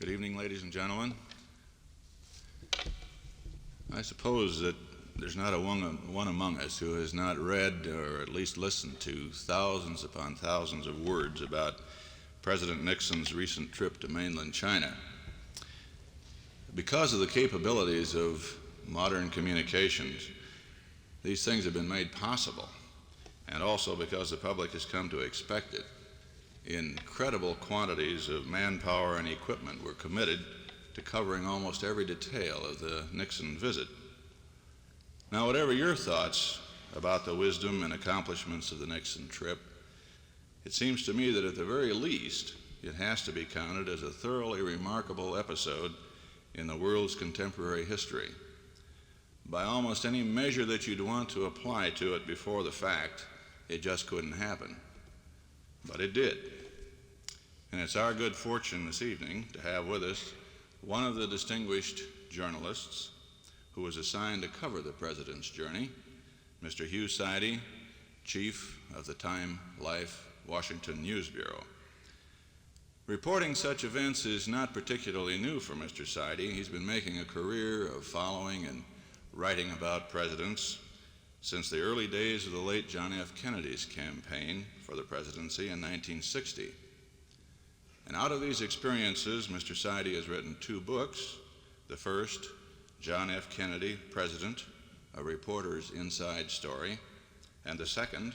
Good evening, ladies and gentlemen. I suppose that there's not one among us who has not read or at least listened to thousands upon thousands of words about President Nixon's recent trip to mainland China. Because of the capabilities of modern communications, these things have been made possible, and also because the public has come to expect it. Incredible quantities of manpower and equipment were committed to covering almost every detail of the Nixon visit. Now, whatever your thoughts about the wisdom and accomplishments of the Nixon trip, it seems to me that at the very least, it has to be counted as a thoroughly remarkable episode in the world's contemporary history. By almost any measure that you'd want to apply to it before the fact, it just couldn't happen. But it did. And it's our good fortune this evening to have with us one of the distinguished journalists who was assigned to cover the president's journey, Mr. Hugh Sidey, chief of the Time Life Washington News Bureau. Reporting such events is not particularly new for Mr. Sidey. He's been making a career of following and writing about presidents since the early days of the late John F. Kennedy's campaign for the presidency in 1960. And out of these experiences, Mr. Sidey has written 2 books. The first, John F. Kennedy, President, A Reporter's Inside Story, and the second,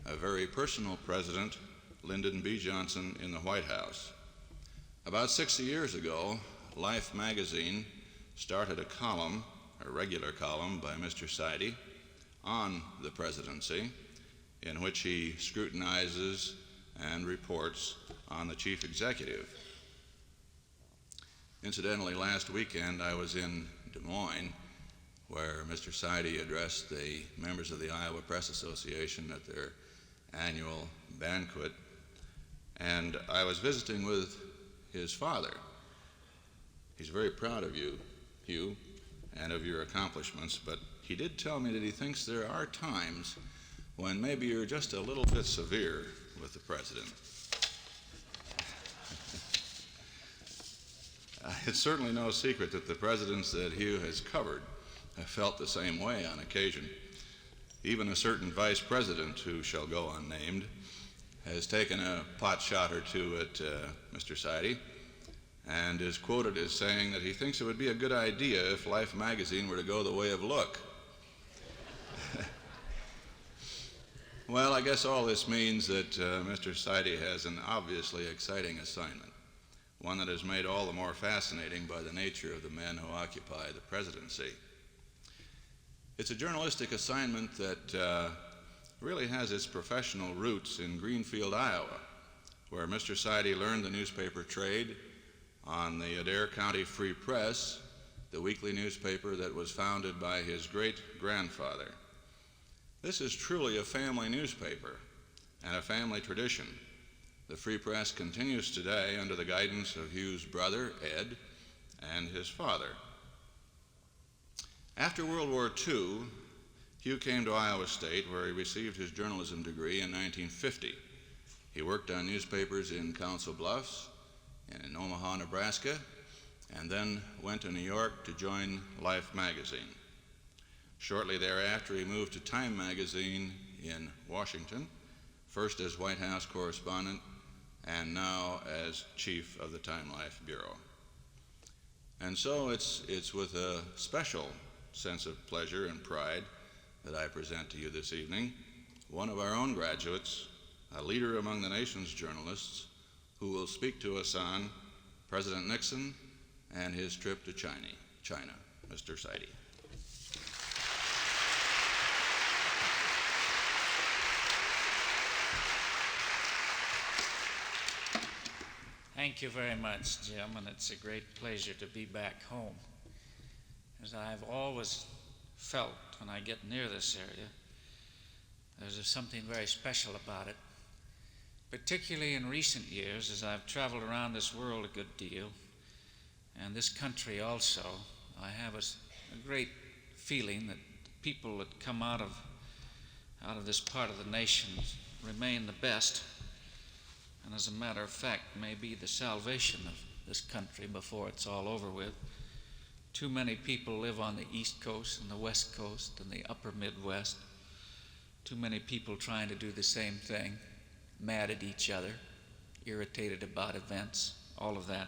A Very Personal President, Lyndon B. Johnson in the White House. About 60 years ago, Life magazine started a regular column by Mr. Sidey on the presidency, in which he scrutinizes and reports on the chief executive. Incidentally, last weekend I was in Des Moines, where Mr. Sidey addressed the members of the Iowa Press Association at their annual banquet, and I was visiting with his father. He's very proud of you, Hugh, and of your accomplishments, but he did tell me that he thinks there are times when maybe you're just a little bit severe with the president. It's certainly no secret that the presidents that Hugh has covered have felt the same way on occasion. Even a certain vice president, who shall go unnamed, has taken a pot shot or two at Mr. Sidey and is quoted as saying that he thinks it would be a good idea if Life magazine were to go the way of Look. Well, I guess all this means that Mr. Sidey has an obviously exciting assignment, one that is made all the more fascinating by the nature of the men who occupy the presidency. It's a journalistic assignment that really has its professional roots in Greenfield, Iowa, where Mr. Sidey learned the newspaper trade on the Adair County Free Press, the weekly newspaper that was founded by his great-grandfather. This is truly a family newspaper and a family tradition. The Free Press continues today under the guidance of Hugh's brother, Ed, and his father. After World War II, Hugh came to Iowa State, where he received his journalism degree in 1950. He worked on newspapers in Council Bluffs and in Omaha, Nebraska, and then went to New York to join Life magazine. Shortly thereafter, he moved to Time magazine in Washington, first as White House correspondent and now as chief of the Time Life Bureau. And so it's with a special sense of pleasure and pride that I present to you this evening one of our own graduates, a leader among the nation's journalists, who will speak to us on President Nixon and his trip to China. Mr. Sidey. Thank you very much, Jim, and it's a great pleasure to be back home. As I've always felt when I get near this area, there's something very special about it, particularly in recent years as I've traveled around this world a good deal, and this country also. I have a great feeling that the people that come out of this part of the nation remain the best, and as a matter of fact may be the salvation of this country before it's all over with. Too many people live on the East Coast and the West Coast and the upper Midwest. Too many people trying to do the same thing, mad at each other, irritated about events, all of that.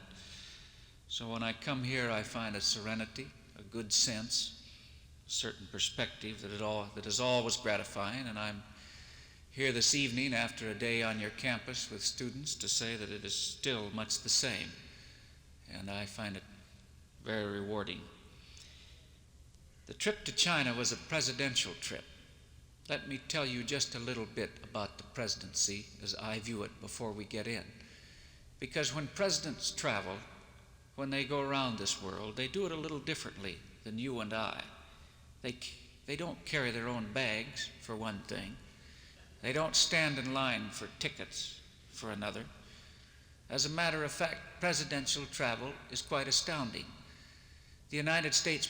So when I come here, I find a serenity, a good sense, a certain perspective that is always gratifying, and I'm here this evening after a day on your campus with students to say that it is still much the same, and I find it very rewarding. The trip to China was a presidential trip. Let me tell you just a little bit about the presidency as I view it before we get in. Because when presidents travel, when they go around this world, they do it a little differently than you and I. They don't carry their own bags, for one thing. They don't stand in line for tickets, for another. As a matter of fact, presidential travel is quite astounding. The United States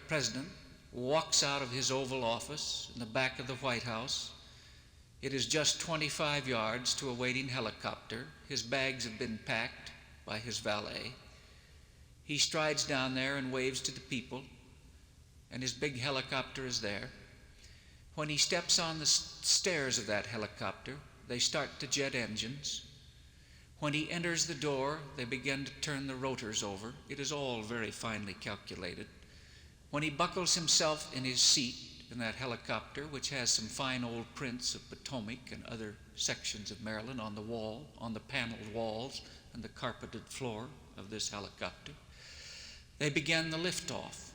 President walks out of his Oval Office in the back of the White House. It is just 25 yards to a waiting helicopter. His bags have been packed by his valet. He strides down there and waves to the people, and his big helicopter is there. When he steps on the stairs of that helicopter, they start the jet engines. When he enters the door, they begin to turn the rotors over. It is all very finely calculated. When he buckles himself in his seat in that helicopter, which has some fine old prints of Potomac and other sections of Maryland on the wall, on the paneled walls and the carpeted floor of this helicopter, they begin the liftoff.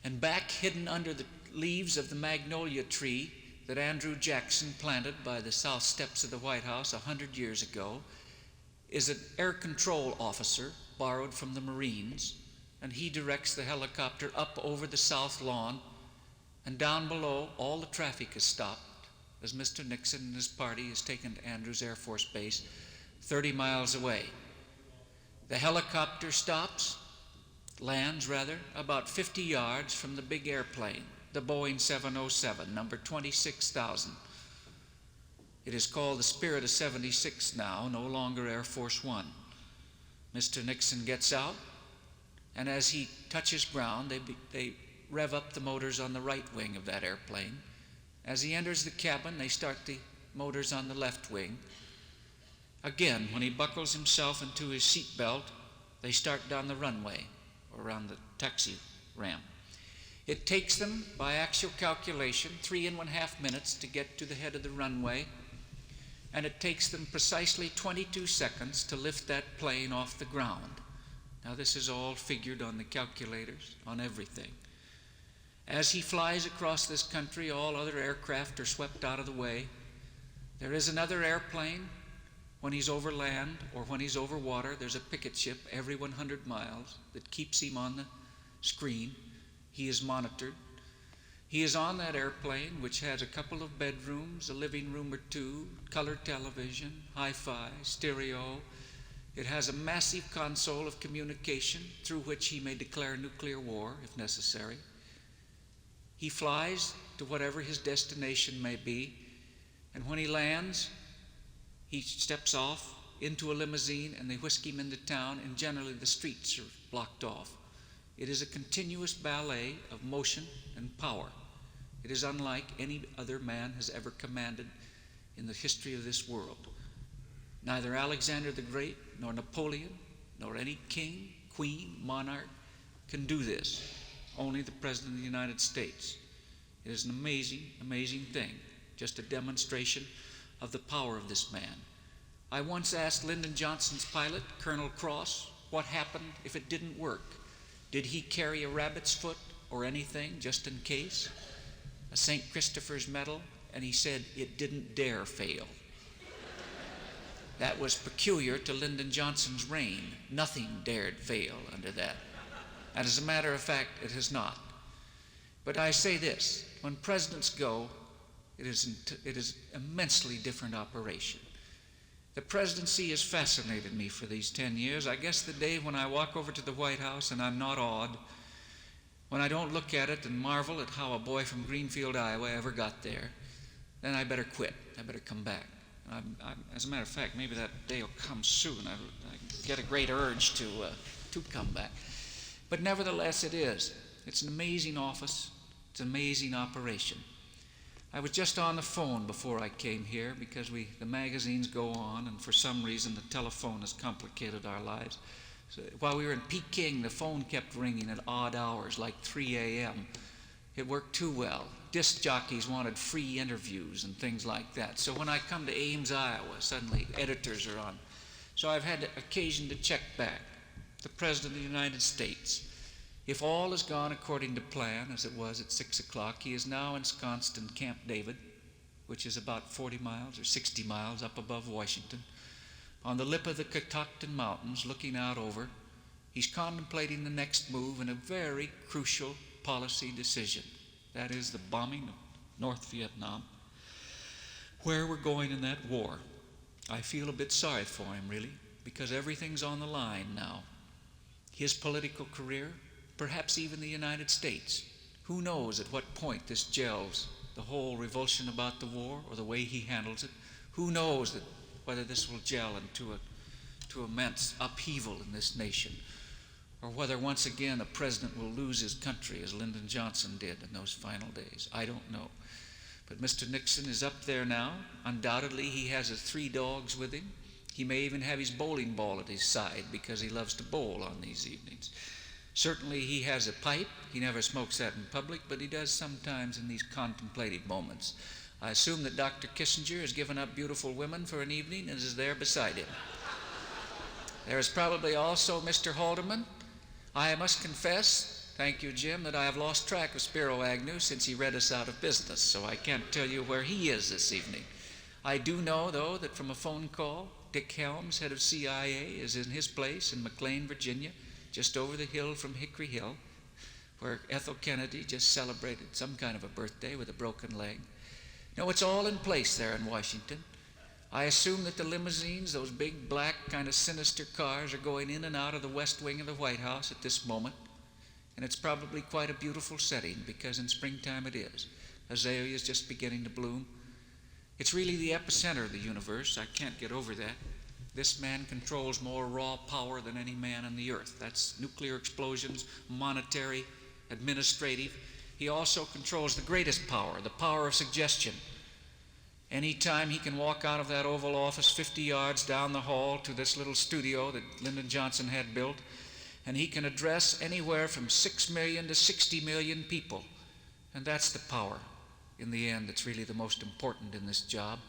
And back hidden under the leaves of the magnolia tree that Andrew Jackson planted by the south steps of the White House 100 years ago is an air control officer borrowed from the Marines, and he directs the helicopter up over the south lawn, and down below all the traffic is stopped as Mr. Nixon and his party is taken to Andrews Air Force Base 30 miles away. The helicopter lands about 50 yards from the big airplane, the Boeing 707, number 26,000. It is called the Spirit of 76 now, no longer Air Force One. Mr. Nixon gets out, and as he touches ground, they rev up the motors on the right wing of that airplane. As he enters the cabin, they start the motors on the left wing. Again, when he buckles himself into his seat belt, they start down the runway, or around the taxi ramp. It takes them, by actual calculation, 3.5 minutes to get to the head of the runway, and it takes them precisely 22 seconds to lift that plane off the ground. Now, this is all figured on the calculators, on everything. As he flies across this country, all other aircraft are swept out of the way. There is another airplane. When he's over land or when he's over water, there's a picket ship every 100 miles that keeps him on the screen. He is monitored. He is on that airplane, which has a couple of bedrooms, a living room or two, color television, hi-fi, stereo. It has a massive console of communication through which he may declare nuclear war if necessary. He flies to whatever his destination may be, and when he lands, he steps off into a limousine and they whisk him into town, and generally the streets are blocked off. It is a continuous ballet of motion and power. It is unlike any other man has ever commanded in the history of this world. Neither Alexander the Great, nor Napoleon, nor any king, queen, monarch can do this. Only the President of the United States. It is an amazing, amazing thing, just a demonstration of the power of this man. I once asked Lyndon Johnson's pilot, Colonel Cross, what happened if it didn't work. Did he carry a rabbit's foot or anything just in case? A St. Christopher's medal? And he said it didn't dare fail. That was peculiar to Lyndon Johnson's reign. Nothing dared fail under that. And as a matter of fact, it has not. But I say this, when presidents go, it is immensely different operation. The presidency has fascinated me for these 10 years. I guess the day when I walk over to the White House and I'm not awed, when I don't look at it and marvel at how a boy from Greenfield, Iowa ever got there, then I better quit. I better come back. As a matter of fact, maybe that day will come soon. I get a great urge to come back. But nevertheless, it is. It's an amazing office. It's an amazing operation. I was just on the phone before I came here because the magazines go on, and for some reason the telephone has complicated our lives. So while we were in Peking, the phone kept ringing at odd hours, like 3 a.m. It worked too well. Disc jockeys wanted free interviews and things like that. So when I come to Ames, Iowa, suddenly editors are on. So I've had occasion to check back. The President of the United States. If all has gone according to plan, as it was at 6 o'clock, he is now ensconced in Camp David, which is about 40 miles or 60 miles up above Washington, on the lip of the Catoctin Mountains, looking out over. He's contemplating the next move in a very crucial policy decision. That is the bombing of North Vietnam, where we're going in that war. I feel a bit sorry for him, really, because everything's on the line now. His political career, perhaps even the United States. Who knows at what point this gels, the whole revulsion about the war or the way he handles it. Who knows whether this will gel into immense upheaval in this nation, or whether once again a president will lose his country as Lyndon Johnson did in those final days. I don't know. But Mr. Nixon is up there now. Undoubtedly he has his 3 dogs with him. He may even have his bowling ball at his side because he loves to bowl on these evenings. Certainly he has a pipe. He never smokes that in public, but he does sometimes in these contemplative moments. I assume that Dr. Kissinger has given up beautiful women for an evening and is there beside him. There is probably also Mr. Haldeman. I must confess, thank you, Jim, that I have lost track of Spiro Agnew since he read us out of business, so I can't tell you where he is this evening. I do know, though, that from a phone call, Dick Helms, head of CIA, is in his place in McLean, Virginia, just over the hill from Hickory Hill, where Ethel Kennedy just celebrated some kind of a birthday with a broken leg. No, it's all in place there in Washington. I assume that the limousines, those big black kind of sinister cars, are going in and out of the west wing of the White House at this moment. And it's probably quite a beautiful setting because in springtime it is. Azaleas just beginning to bloom. It's really the epicenter of the universe. I can't get over that. This man controls more raw power than any man on the earth. That's nuclear explosions, monetary, administrative. He also controls the greatest power, the power of suggestion. Anytime he can walk out of that Oval Office 50 yards down the hall to this little studio that Lyndon Johnson had built, and he can address anywhere from 6 million to 60 million people. And that's the power, in the end, that's really the most important in this job.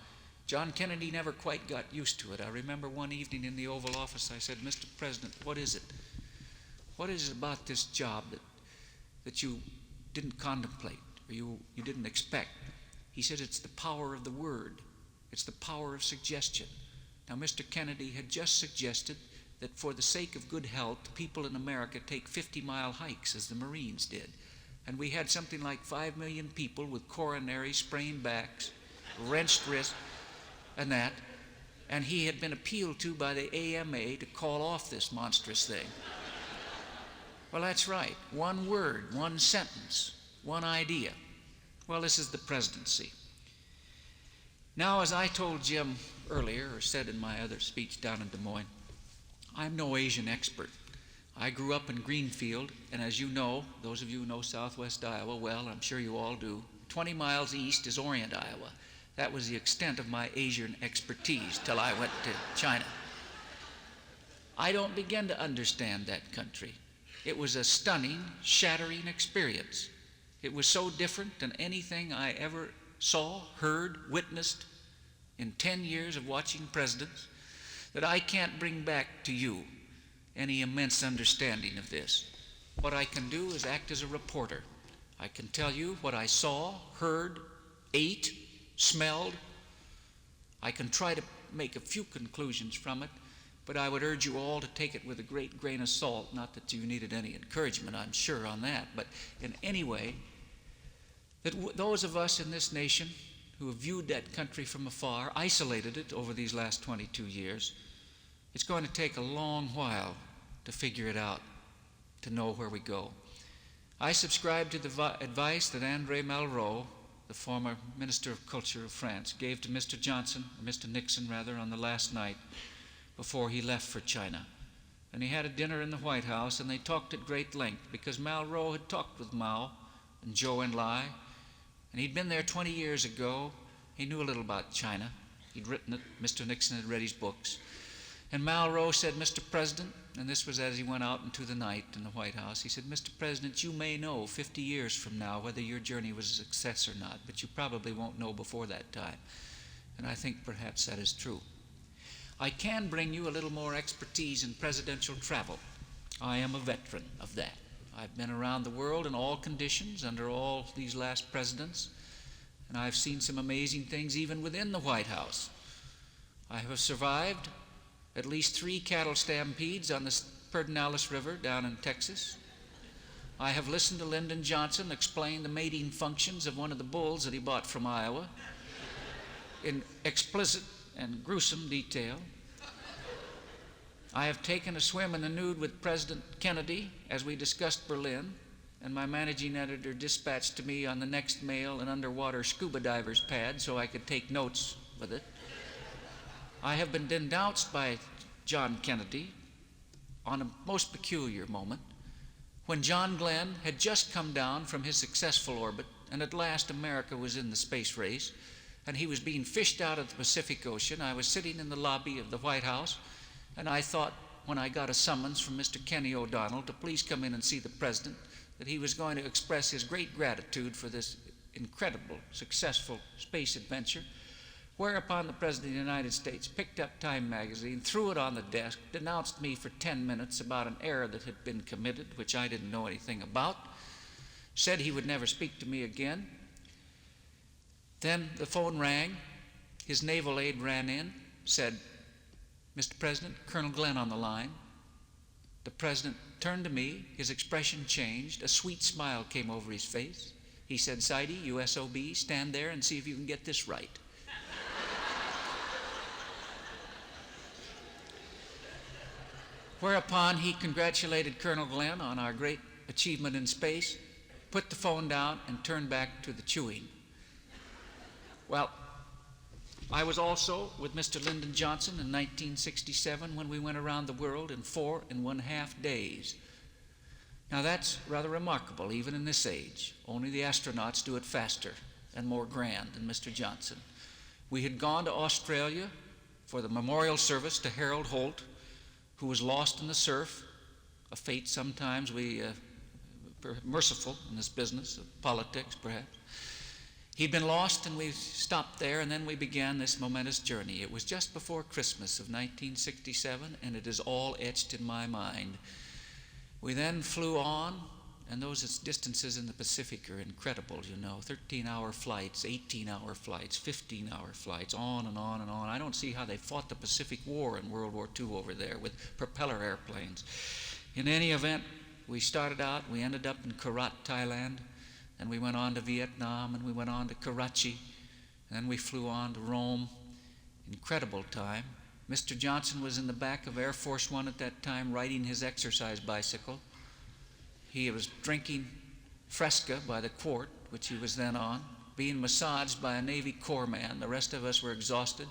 John Kennedy never quite got used to it. I remember one evening in the Oval Office, I said, Mr. President, what is it? What is it about this job that you didn't contemplate or you didn't expect? He said, it's the power of the word. It's the power of suggestion. Now, Mr. Kennedy had just suggested that for the sake of good health, people in America take 50-mile hikes as the Marines did. And we had something like 5 million people with coronary sprained backs, wrenched wrists, and that. And he had been appealed to by the AMA to call off this monstrous thing. Well, that's right. One word, one sentence, one idea. Well, this is the presidency. Now, as I told Jim earlier, or said in my other speech down in Des Moines, I'm no Asian expert. I grew up in Greenfield, and as you know, those of you who know southwest Iowa well, I'm sure you all do, 20 miles east is Orient, Iowa. That was the extent of my Asian expertise till I went to China. I don't begin to understand that country. It was a stunning, shattering experience. It was so different than anything I ever saw, heard, witnessed in 10 years of watching presidents that I can't bring back to you any immense understanding of this. What I can do is act as a reporter. I can tell you what I saw, heard, ate, smelled. I can try to make a few conclusions from it, but I would urge you all to take it with a great grain of salt. Not that you needed any encouragement, I'm sure, on that, but in any way, that those of us in this nation who have viewed that country from afar, isolated it over these last 22 years, it's going to take a long while to figure it out, to know where we go. I subscribe to the advice that André Malraux, the former Minister of Culture of France, gave to Mr. Johnson, or Mr. Nixon rather, on the last night, before he left for China. And he had a dinner in the White House, and they talked at great length because Malraux had talked with Mao and Zhou Enlai, and he'd been there 20 years ago. He knew a little about China. He'd written it. Mr. Nixon had read his books. And Malraux said, "Mr. President," and this was as he went out into the night in the White House, he said, "Mr. President, you may know 50 years from now whether your journey was a success or not, but you probably won't know before that time." And I think perhaps that is true. I can bring you a little more expertise in presidential travel. I am a veteran of that. I've been around the world in all conditions under all these last presidents, and I've seen some amazing things even within the White House. I have survived at least 3 cattle stampedes on the Pedernales River down in Texas. I have listened to Lyndon Johnson explain the mating functions of one of the bulls that he bought from Iowa in explicit and gruesome detail. I have taken a swim in the nude with President Kennedy as we discussed Berlin, and my managing editor dispatched to me on the next mail an underwater scuba diver's pad so I could take notes with it. I have been denounced by John Kennedy on a most peculiar moment when John Glenn had just come down from his successful orbit, and at last America was in the space race, and he was being fished out of the Pacific Ocean. I was sitting in the lobby of the White House, and I thought, when I got a summons from Mr. Kenny O'Donnell to please come in and see the President, that he was going to express his great gratitude for this incredible, successful space adventure. Whereupon the President of the United States picked up Time magazine, threw it on the desk, denounced me for 10 minutes about an error that had been committed, which I didn't know anything about, said he would never speak to me again. Then the phone rang. His naval aide ran in, said, "Mr. President, Colonel Glenn on the line." The President turned to me. His expression changed. A sweet smile came over his face. He said, "Seide, USOB, stand there and see if you can get this right." Whereupon he congratulated Colonel Glenn on our great achievement in space, put the phone down, and turned back to the chewing. Well, I was also with Mr. Lyndon Johnson in 1967 when we went around the world in 4.5 days. Now that's rather remarkable, even in this age. Only the astronauts do it faster and more grand than Mr. Johnson. We had gone to Australia for the memorial service to Harold Holt, who was lost in the surf, a fate sometimes we merciful in this business of politics, perhaps. He'd been lost, and we stopped there, and then we began this momentous journey. It was just before Christmas of 1967, and it is all etched in my mind. We then flew on, and those distances in the Pacific are incredible, 13-hour flights, 18-hour flights, 15-hour flights, on and on and on. I don't see how they fought the Pacific War in World War II over there with propeller airplanes. In any event, we started out, we ended up in Korat, Thailand, and we went on to Vietnam, and we went on to Karachi, and then we flew on to Rome. Incredible time. Mr. Johnson was in the back of Air Force One at that time riding his exercise bicycle. He was drinking Fresca by the quart, which he was then on, being massaged by a Navy Corps man. The rest of us were exhausted.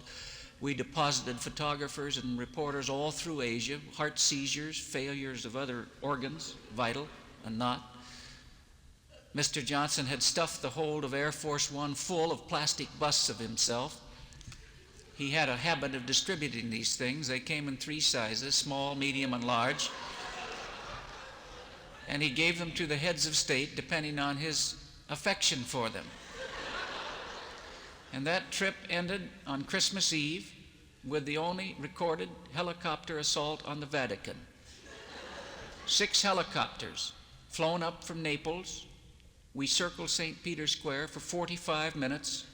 We deposited photographers and reporters all through Asia, heart seizures, failures of other organs, vital and not. Mr. Johnson had stuffed the hold of Air Force One full of plastic busts of himself. He had a habit of distributing these things. They came in 3 sizes, small, medium, and large. And he gave them to the heads of state depending on his affection for them. And that trip ended on Christmas Eve with the only recorded helicopter assault on the Vatican. 6 helicopters flown up from Naples. We circled St. Peter's Square for 45 minutes.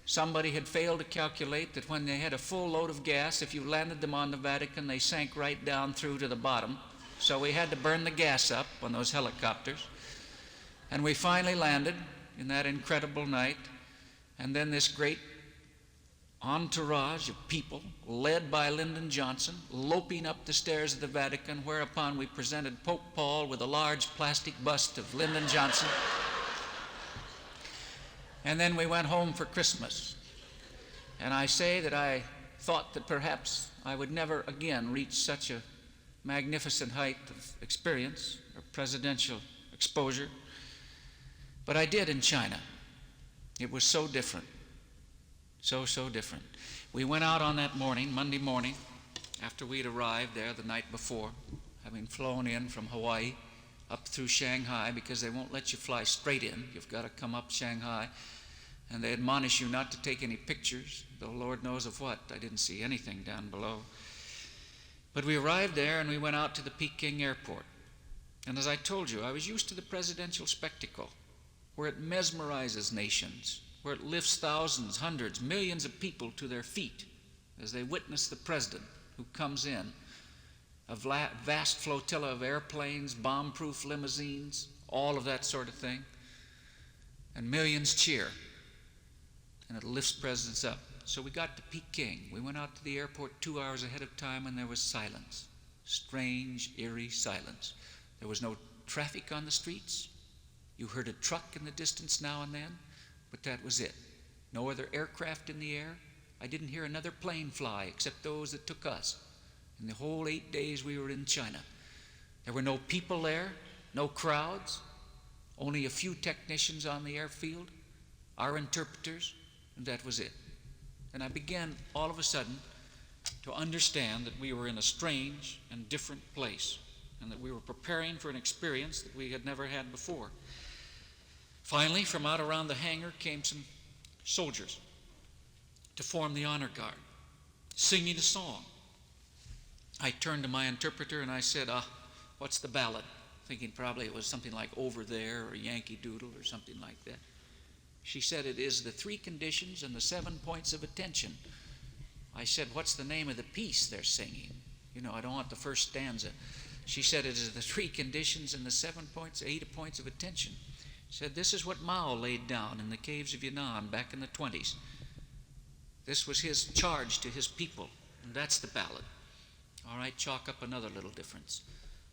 Somebody had failed to calculate that when they had a full load of gas, if you landed them on the Vatican, they sank right down through to the bottom. So we had to burn the gas up on those helicopters. And we finally landed in that incredible night. And then this great entourage of people, led by Lyndon Johnson, loping up the stairs of the Vatican, whereupon we presented Pope Paul with a large plastic bust of Lyndon Johnson. And then we went home for Christmas. And I say that I thought that perhaps I would never again reach such a magnificent height of experience or presidential exposure. But I did in China. It was so different. So different. We went out on that morning, Monday morning, after we'd arrived there the night before, having flown in from Hawaii up through Shanghai, because they won't let you fly straight in. You've got to come up Shanghai. And they admonish you not to take any pictures, though Lord knows of what. I didn't see anything down below. But we arrived there and we went out to the Peking airport. And as I told you, I was used to the presidential spectacle, where it mesmerizes nations, where it lifts thousands, hundreds, millions of people to their feet as they witness the president who comes in. A vast flotilla of airplanes, bomb-proof limousines, all of that sort of thing. And millions cheer. And it lifts presidents up. So we got to Peking. We went out to the airport 2 hours ahead of time, and there was silence. Strange, eerie silence. There was no traffic on the streets. You heard a truck in the distance now and then, but that was it. No other aircraft in the air. I didn't hear another plane fly except those that took us. In the whole 8 days we were in China. There were no people there, no crowds, only a few technicians on the airfield, our interpreters, and that was it. And I began all of a sudden to understand that we were in a strange and different place, and that we were preparing for an experience that we had never had before. Finally, from out around the hangar came some soldiers to form the honor guard, singing a song. I turned to my interpreter and I said, what's the ballad? Thinking probably it was something like Over There or Yankee Doodle or something like that. She said, it is the 3 conditions and the 7 points of attention. I said, what's the name of the piece they're singing? You know, I don't want the first stanza. She said, it is the 3 conditions and the 7 points, 8 points of attention. She said, this is what Mao laid down in the caves of Yan'an back in the 20s. This was his charge to his people, and that's the ballad. All right, chalk up another little difference.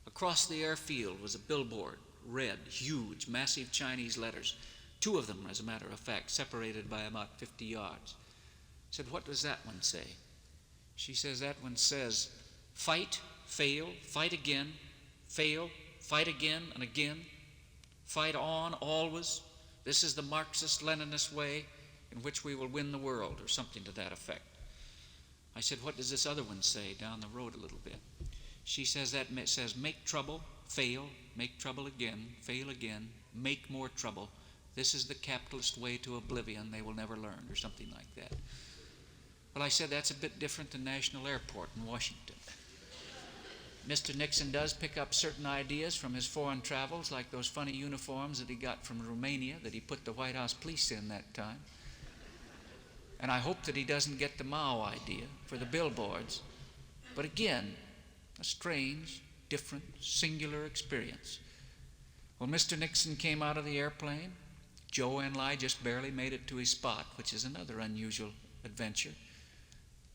Across the airfield was a billboard, red, huge, massive Chinese letters. 2 of them, as a matter of fact, separated by about 50 yards. I said, what does that one say? She says, that one says, fight, fail, fight again, fail, fight again and again, fight on always. This is the Marxist-Leninist way in which we will win the world, or something to that effect. I said, what does this other one say down the road a little bit? She says, that says, make trouble, fail, make trouble again, fail again, make more trouble. This is the capitalist way to oblivion they will never learn, or something like that. Well, I said, that's a bit different than National Airport in Washington. Mr. Nixon does pick up certain ideas from his foreign travels, like those funny uniforms that he got from Romania that he put the White House police in that time. And I hope that he doesn't get the Mao idea for the billboards. But again, a strange, different, singular experience. When Mr. Nixon came out of the airplane, Joe Enlai just barely made it to his spot, which is another unusual adventure.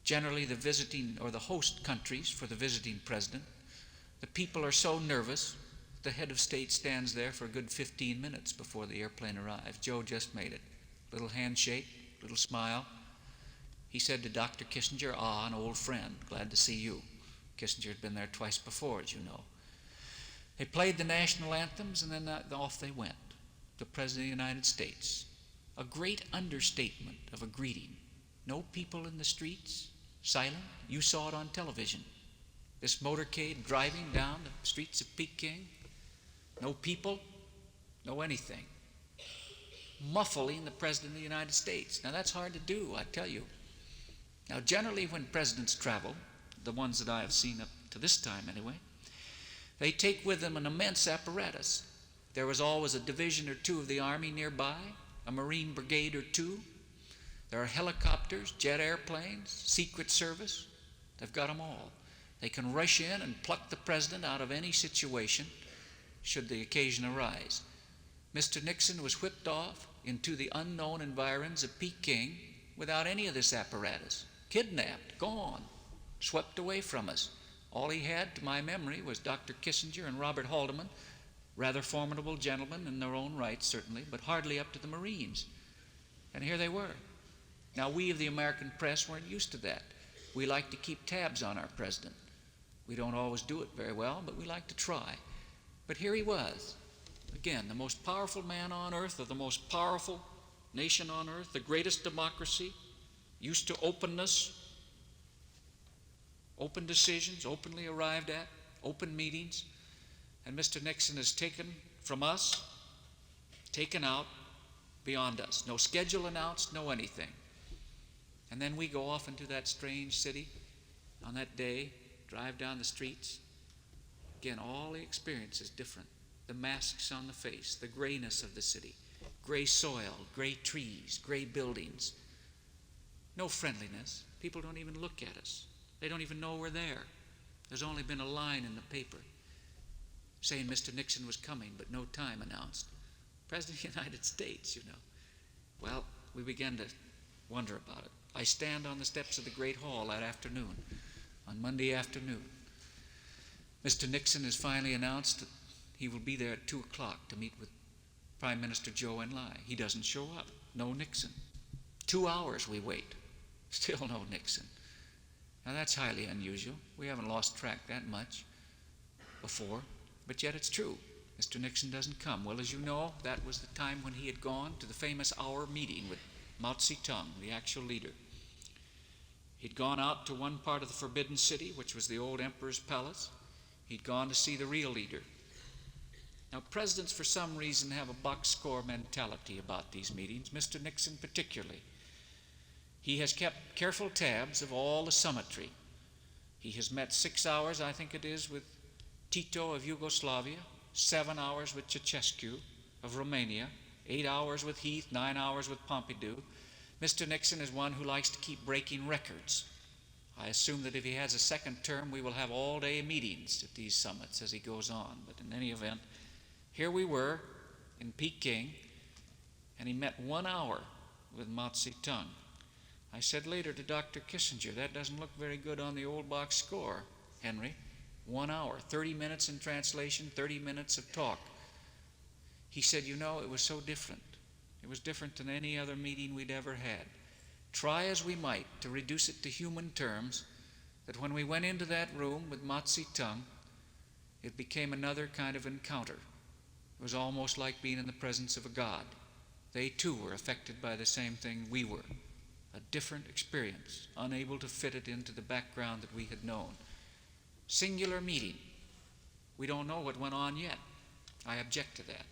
Generally, the visiting or the host countries for the visiting president, the people are so nervous, the head of state stands there for a good 15 minutes before the airplane arrives. Joe just made it. Little handshake, little smile. He said to Dr. Kissinger, an old friend, glad to see you. Kissinger had been there twice before, as you know. They played the national anthems, and then off they went. The President of the United States. A great understatement of a greeting. No people in the streets, silent. You saw it on television. This motorcade driving down the streets of Peking. No people, no anything. Muffling the President of the United States. Now that's hard to do, I tell you. Now generally when presidents travel, the ones that I have seen up to this time anyway, they take with them an immense apparatus. There was always a division or 2 of the Army nearby, a Marine brigade or 2. There are helicopters, jet airplanes, Secret Service. They've got them all. They can rush in and pluck the president out of any situation should the occasion arise. Mr. Nixon was whipped off into the unknown environs of Peking without any of this apparatus. Kidnapped, gone, swept away from us. All he had, to my memory, was Dr. Kissinger and Robert Haldeman, rather formidable gentlemen in their own right, certainly, but hardly up to the Marines. And here they were. Now, we of the American press weren't used to that. we like to keep tabs on our president. We don't always do it very well, but we like to try. But here he was, again, the most powerful man on earth, of the most powerful nation on earth, the greatest democracy, used to openness, open decisions, openly arrived at, open meetings. And Mr. Nixon is taken from us, taken out, beyond us. No schedule announced, no anything. And then we go off into that strange city on that day, drive down the streets. Again, all the experience is different. The masks on the face, the grayness of the city, gray soil, gray trees, gray buildings. No friendliness. People don't even look at us. They don't even know we're there. There's only been a line in the paper saying Mr. Nixon was coming, but no time announced. President of the United States, you know. Well, we began to wonder about it. I stand on the steps of the Great Hall that afternoon, on Monday afternoon. Mr. Nixon has finally announced that he will be there at 2 o'clock to meet with Prime Minister Zhou Enlai. He doesn't show up. No Nixon. 2 hours we wait. Still no Nixon. Now that's highly unusual. We haven't lost track that much before, but yet it's true. Mr. Nixon doesn't come. Well, as you know, that was the time when he had gone to the famous hour meeting with Mao Zedong, the actual leader. He'd gone out to one part of the Forbidden City, which was the old emperor's palace. He'd gone to see the real leader. Now, presidents, for some reason, have a box score mentality about these meetings, Mr. Nixon particularly. He has kept careful tabs of all the summitry. He has met 6 hours, I think it is, with Tito of Yugoslavia, 7 hours with Ceausescu of Romania, 8 hours with Heath, 9 hours with Pompidou. Mr. Nixon is one who likes to keep breaking records. I assume that if he has a second term, we will have all-day meetings at these summits as he goes on. But in any event, here we were in Peking, and he met 1 hour with Mao Zedong. I said later to Dr. Kissinger, that doesn't look very good on the old box score, Henry. 1 hour, 30 minutes in translation, 30 minutes of talk. He said, you know, it was so different. It was different than any other meeting we'd ever had. Try as we might to reduce it to human terms, that when we went into that room with Mao Zedong, it became another kind of encounter. It was almost like being in the presence of a god. They too were affected by the same thing we were. A different experience, unable to fit it into the background that we had known. Singular meeting. We don't know what went on yet. I object to that.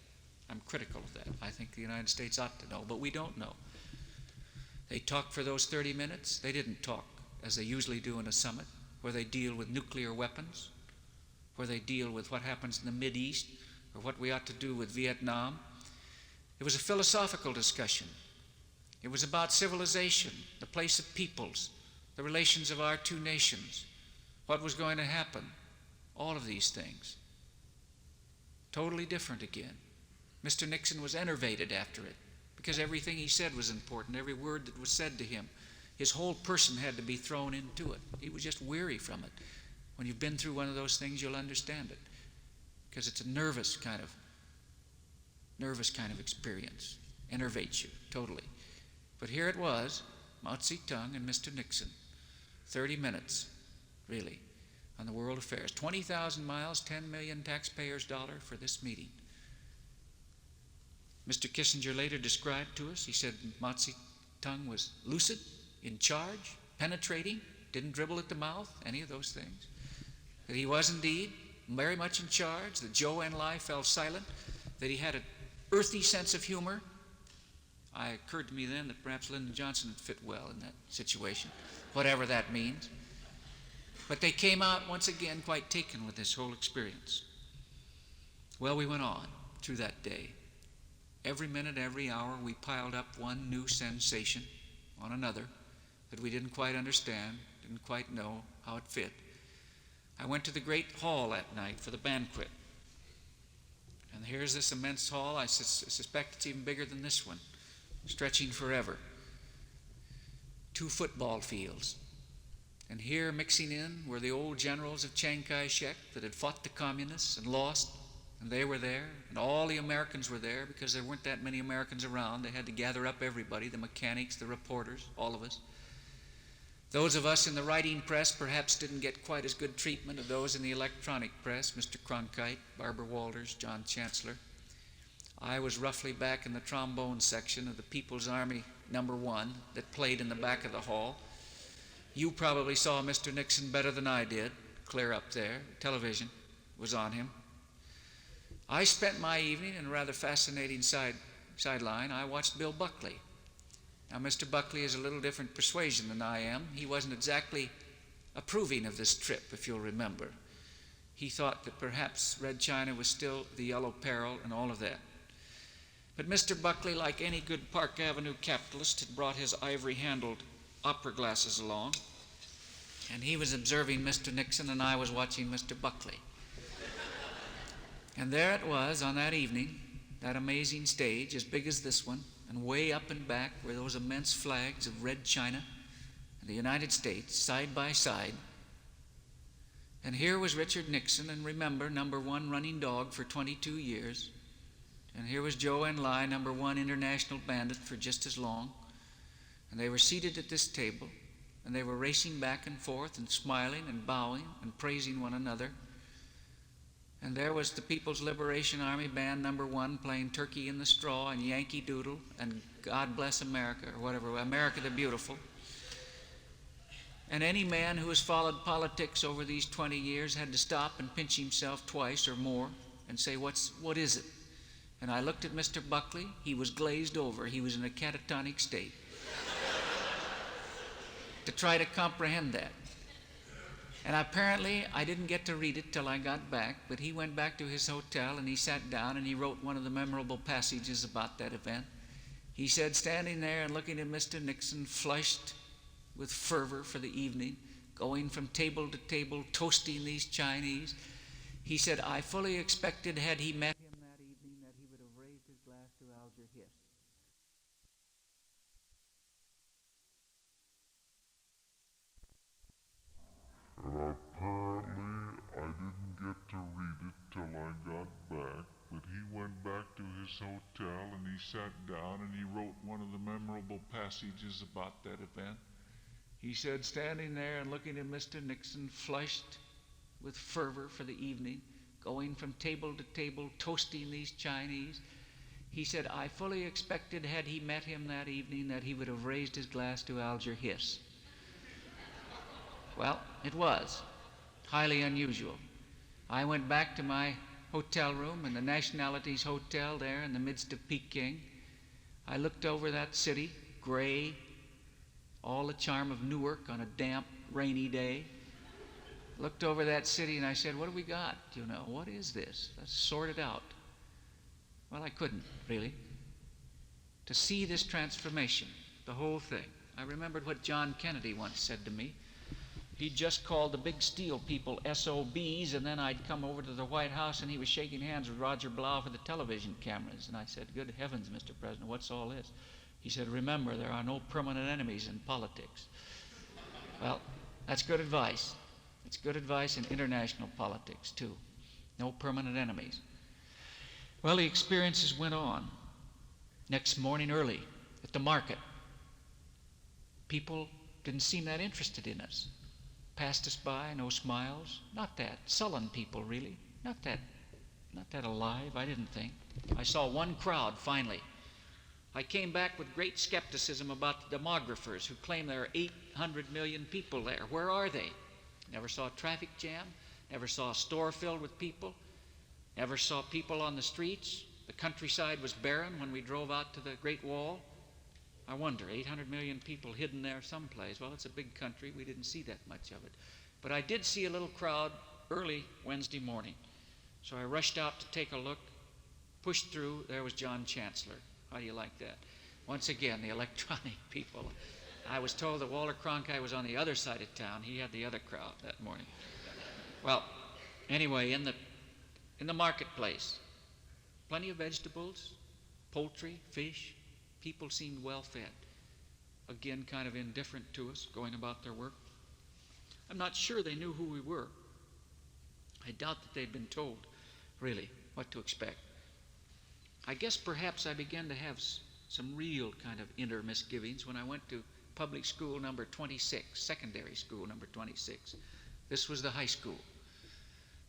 I'm critical of that. I think the United States ought to know, but we don't know. They talked for those 30 minutes. They didn't talk as they usually do in a summit, where they deal with nuclear weapons, where they deal with what happens in the Mideast, or what we ought to do with Vietnam. It was a philosophical discussion. It was about civilization, the place of peoples, the relations of our two nations, what was going to happen, all of these things. Totally different again. Mr. Nixon was enervated after it because everything he said was important, every word that was said to him. His whole person had to be thrown into it. He was just weary from it. When you've been through one of those things, you'll understand it because it's a nervous kind of experience. Enervates you totally. But here it was, Mao Zedong and Mr. Nixon, 30 minutes, really, on the world affairs. 20,000 miles, 10 million taxpayers' dollar for this meeting. Mr. Kissinger later described to us, he said Mao Zedong was lucid, in charge, penetrating, didn't dribble at the mouth, any of those things. That he was indeed very much in charge, that Zhou Enlai fell silent, that he had an earthy sense of humor. It occurred to me then that perhaps Lyndon Johnson would fit well in that situation, whatever that means. But they came out once again quite taken with this whole experience. Well, we went on through that day. Every minute, every hour, we piled up one new sensation on another that we didn't quite understand, didn't quite know how it fit. I went to the great hall that night for the banquet. And here's this immense hall. I suspect it's even bigger than this one, stretching forever. 2 football fields. And here, mixing in, were the old generals of Chiang Kai-shek that had fought the communists and lost, and they were there, and all the Americans were there because there weren't that many Americans around. They had to gather up everybody, the mechanics, the reporters, all of us. Those of us in the writing press perhaps didn't get quite as good treatment of those in the electronic press, Mr. Cronkite, Barbara Walters, John Chancellor. I was roughly back in the trombone section of the People's Army number 1 that played in the back of the hall. You probably saw Mr. Nixon better than I did, clear up there. Television was on him. I spent my evening in a rather fascinating sideline. I watched Bill Buckley. Now, Mr. Buckley is a little different persuasion than I am. He wasn't exactly approving of this trip, if you'll remember. He thought that perhaps Red China was still the yellow peril and all of that. But Mr. Buckley, like any good Park Avenue capitalist, had brought his ivory-handled opera glasses along, and he was observing Mr. Nixon, and I was watching Mr. Buckley. And there it was on that evening, that amazing stage, as big as this one, and way up and back were those immense flags of Red China and the United States, side by side. And here was Richard Nixon, and remember, number 1 running dog for 22 years. And here was Zhou Enlai, number 1 international bandit for just as long. And they were seated at this table, and they were racing back and forth and smiling and bowing and praising one another. And there was the People's Liberation Army Band number 1 playing Turkey in the Straw and Yankee Doodle and God Bless America, or whatever, America the Beautiful. And any man who has followed politics over these 20 years had to stop and pinch himself twice or more and say, what is it? And I looked at Mr. Buckley. He was glazed over. He was in a catatonic state. To try to comprehend that. And apparently, I didn't get to read it till I got back, but he went back to his hotel and he sat down and he wrote one of the memorable passages about that event. He said, standing there and looking at Mr. Nixon, flushed with fervor for the evening, going from table to table, toasting these Chinese, he said, I fully expected, had he met him that evening, that he would have raised his glass to Alger Hiss. And apparently I didn't get to read it till I got back, but he went back to his hotel and he sat down and he wrote one of the memorable passages about that event. He said, standing there and looking at Mr. Nixon, flushed with fervor for the evening, going from table to table, toasting these Chinese, he said, I fully expected, had he met him that evening, that he would have raised his glass to Alger Hiss. Well, it was highly unusual. I went back to my hotel room in the Nationalities Hotel there in the midst of Peking. I looked over that city, gray, all the charm of Newark on a damp, rainy day. Looked over that city and I said, what do we got? You know, what is this? Let's sort it out. Well, I couldn't, really. To see this transformation, the whole thing. I remembered what John Kennedy once said to me. He'd just called the big steel people SOBs, and then I'd come over to the White House and he was shaking hands with Roger Blau for the television cameras. And I said, good heavens, Mr. President, what's all this? He said, remember, there are no permanent enemies in politics. Well, that's good advice. It's good advice in international politics, too. No permanent enemies. Well, the experiences went on. Next morning early, at the market, people didn't seem that interested in us. Passed us by, no smiles. Not that. Sullen people, really. Not that alive, I didn't think. I saw one crowd, finally. I came back with great skepticism about the demographers who claim there are 800 million people there. Where are they? Never saw a traffic jam. Never saw a store filled with people. Never saw people on the streets. The countryside was barren when we drove out to the Great Wall. I wonder, 800 million people hidden there someplace. Well, it's a big country. We didn't see that much of it. But I did see a little crowd early Wednesday morning. So I rushed out to take a look, pushed through. There was John Chancellor. How do you like that? Once again, the electronic people. I was told that Walter Cronkite was on the other side of town. He had the other crowd that morning. Well, anyway, in the marketplace, plenty of vegetables, poultry, fish. People seemed well fed. Again, kind of indifferent to us, going about their work. I'm not sure they knew who we were. I doubt that they'd been told, really, what to expect. I guess perhaps I began to have some real kind of inner misgivings when I went to public school number 26, secondary school number 26. This was the high school.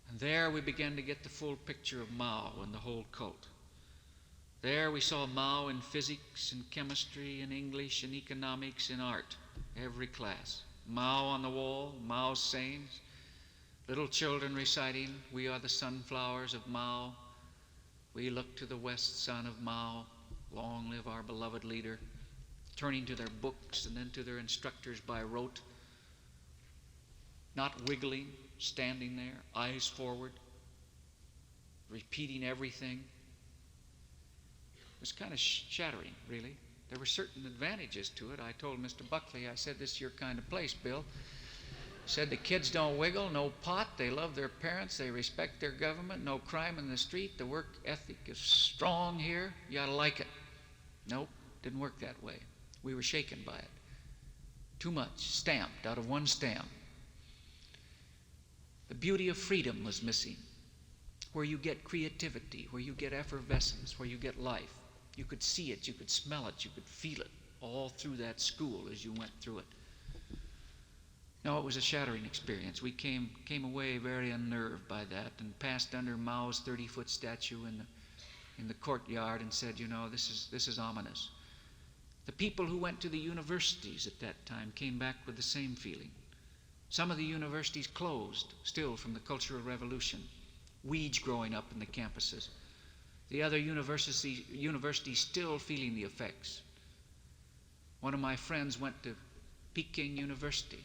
And there we began to get the full picture of Mao and the whole cult. There we saw Mao in physics and chemistry and English and economics and art, every class. Mao on the wall, Mao's sayings, little children reciting, "We are the sunflowers of Mao. We look to the west sun of Mao. Long live our beloved leader," turning to their books and then to their instructors by rote, not wiggling, standing there, eyes forward, repeating everything. It was kind of shattering, really. There were certain advantages to it. I told Mr. Buckley, I said, "This is your kind of place, Bill." I said, "The kids don't wiggle, no pot, they love their parents, they respect their government, no crime in the street, the work ethic is strong here, you ought to like it." Nope, didn't work that way. We were shaken by it. Too much, stamped out of one stamp. The beauty of freedom was missing, where you get creativity, where you get effervescence, where you get life. You could see it, you could smell it, you could feel it all through that school as you went through it. No, it was a shattering experience. We came away very unnerved by that and passed under Mao's 30-foot statue in the courtyard and said, "You know, this is ominous." The people who went to the universities at that time came back with the same feeling. Some of the universities closed still from the Cultural Revolution, weeds growing up in the campuses. The other universities still feeling the effects. One of my friends went to Peking University,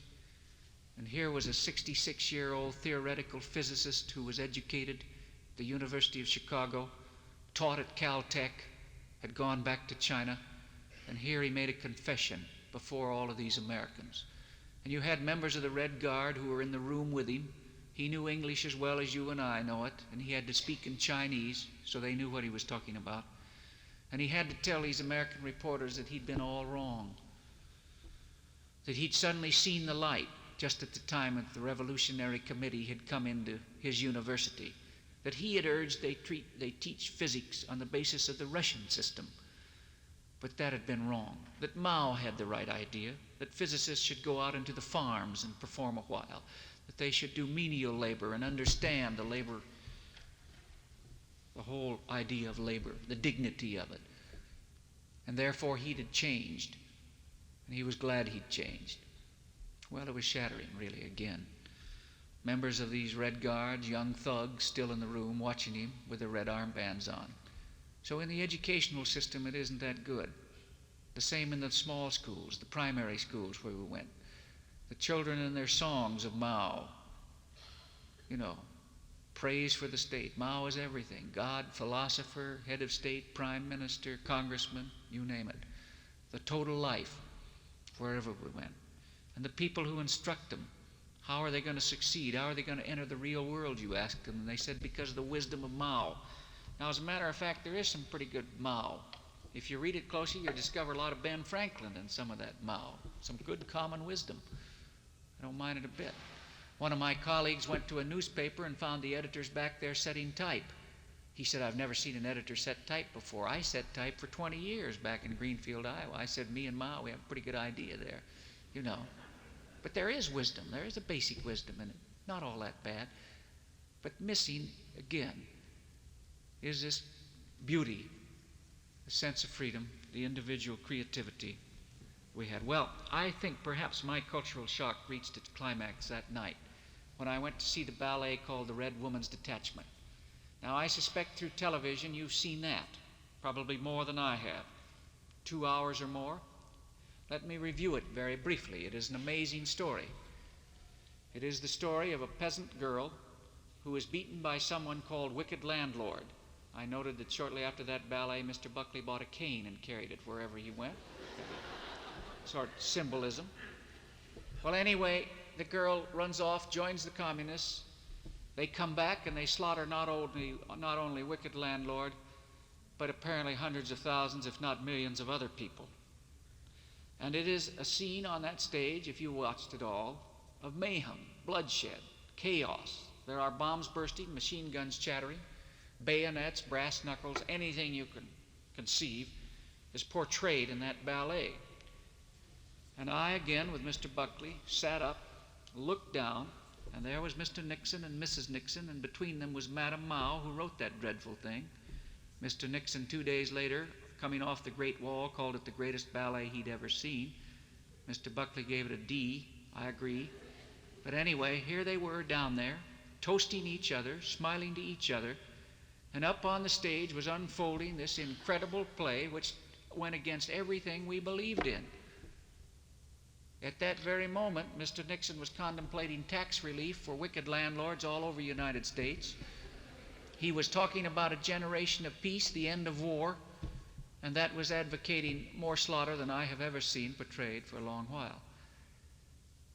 and here was a 66-year-old theoretical physicist who was educated at the University of Chicago, taught at Caltech, had gone back to China, and here he made a confession before all of these Americans. And you had members of the Red Guard who were in the room with him. He knew English as well as you and I know it, and he had to speak in Chinese so they knew what he was talking about. And he had to tell these American reporters that he'd been all wrong, that he'd suddenly seen the light just at the time that the Revolutionary Committee had come into his university, that he had urged they teach physics on the basis of the Russian system. But that had been wrong, that Mao had the right idea, that physicists should go out into the farms and perform a while, that they should do menial labor and understand the labor, the whole idea of labor, the dignity of it. And therefore he had changed, and he was glad he'd changed. Well, it was shattering, really, again. Members of these Red Guards, young thugs, still in the room, watching him with their red armbands on. So in the educational system, it isn't that good. The same in the small schools, the primary schools where we went. The children in their songs of Mao, praise for the state. Mao is everything. God, philosopher, head of state, prime minister, congressman, you name it. The total life, wherever we went. And the people who instruct them, how are they going to succeed? How are they going to enter the real world, you asked them. And they said, because of the wisdom of Mao. Now, as a matter of fact, there is some pretty good Mao. If you read it closely, you'll discover a lot of Ben Franklin in some of that Mao. Some good common wisdom. I don't mind it a bit. One of my colleagues went to a newspaper and found the editors back there setting type. He said, "I've never seen an editor set type before. I set type for 20 years back in Greenfield, Iowa." I said, "Me and Mao, we have a pretty good idea there, But there is wisdom. There is a basic wisdom in it. Not all that bad. But missing, again, is this beauty, the sense of freedom, the individual creativity we had. Well, I think perhaps my cultural shock reached its climax that night when I went to see the ballet called The Red Woman's Detachment. Now, I suspect through television you've seen that, probably more than I have. 2 hours or more. Let me review it very briefly. It is an amazing story. It is the story of a peasant girl who is beaten by someone called Wicked Landlord. I noted that shortly after that ballet, Mr. Buckley bought a cane and carried it wherever he went. Sort of symbolism. Well, anyway, the girl runs off, joins the communists. They come back and they slaughter not only Wicked Landlord, but apparently hundreds of thousands, if not millions of other people. And it is a scene on that stage, if you watched it all, of mayhem, bloodshed, chaos. There are bombs bursting, machine guns chattering, bayonets, brass knuckles, anything you can conceive is portrayed in that ballet. And I, again, with Mr. Buckley, sat up, looked down, and there was Mr. Nixon and Mrs. Nixon, and between them was Madame Mao, who wrote that dreadful thing. Mr. Nixon, 2 days later, coming off the Great Wall, called it the greatest ballet he'd ever seen. Mr. Buckley gave it a D. I agree. But anyway, here they were down there, toasting each other, smiling to each other, and up on the stage was unfolding this incredible play which went against everything we believed in. At that very moment, Mr. Nixon was contemplating tax relief for wicked landlords all over the United States. He was talking about a generation of peace, the end of war, and that was advocating more slaughter than I have ever seen portrayed for a long while.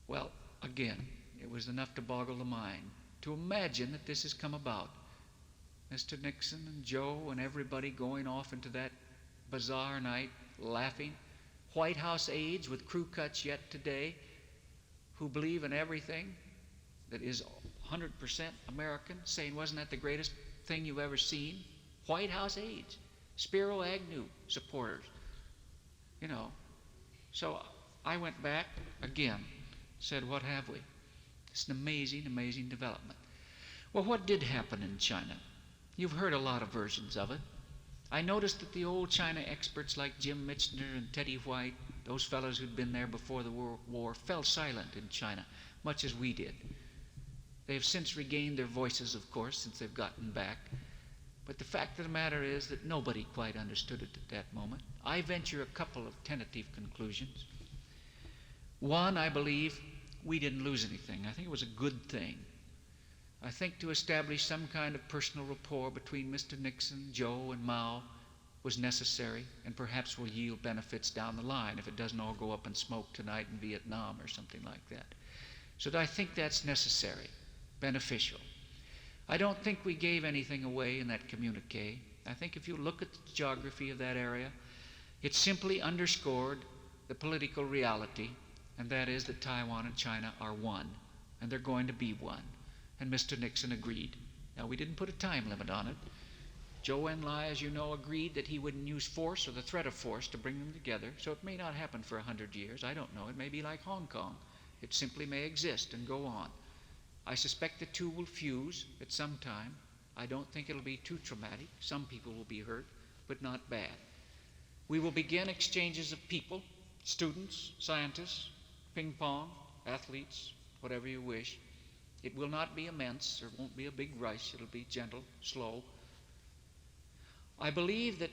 Well, again, it was enough to boggle the mind to imagine that this has come about. Mr. Nixon and Joe and everybody going off into that bizarre night laughing. White House aides with crew cuts yet today who believe in everything that is 100% American, saying, wasn't that the greatest thing you've ever seen? White House aides, Spiro Agnew supporters, you know. So I went back again, said, what have we? It's an amazing, amazing development. Well, what did happen in China? You've heard a lot of versions of it. I noticed that the old China experts like Jim Michener and Teddy White, those fellows who'd been there before the World War, fell silent in China, much as we did. They have since regained their voices, of course, since they've gotten back. But the fact of the matter is that nobody quite understood it at that moment. I venture a couple of tentative conclusions. One, I believe we didn't lose anything. I think it was a good thing. I think to establish some kind of personal rapport between Mr. Nixon, Joe, and Mao was necessary and perhaps will yield benefits down the line if it doesn't all go up in smoke tonight in Vietnam or something like that. So I think that's necessary, beneficial. I don't think we gave anything away in that communique. I think if you look at the geography of that area, it simply underscored the political reality, and that is that Taiwan and China are one, and they're going to be one. And Mr. Nixon agreed. Now, we didn't put a time limit on it. Zhou Enlai, as you know, agreed that he wouldn't use force or the threat of force to bring them together, so it may not happen for 100 years. I don't know. It may be like Hong Kong. It simply may exist and go on. I suspect the two will fuse at some time. I don't think it'll be too traumatic. Some people will be hurt, but not bad. We will begin exchanges of people, students, scientists, ping pong, athletes, whatever you wish. It will not be immense. There won't be a big rush. It'll be gentle, slow. I believe that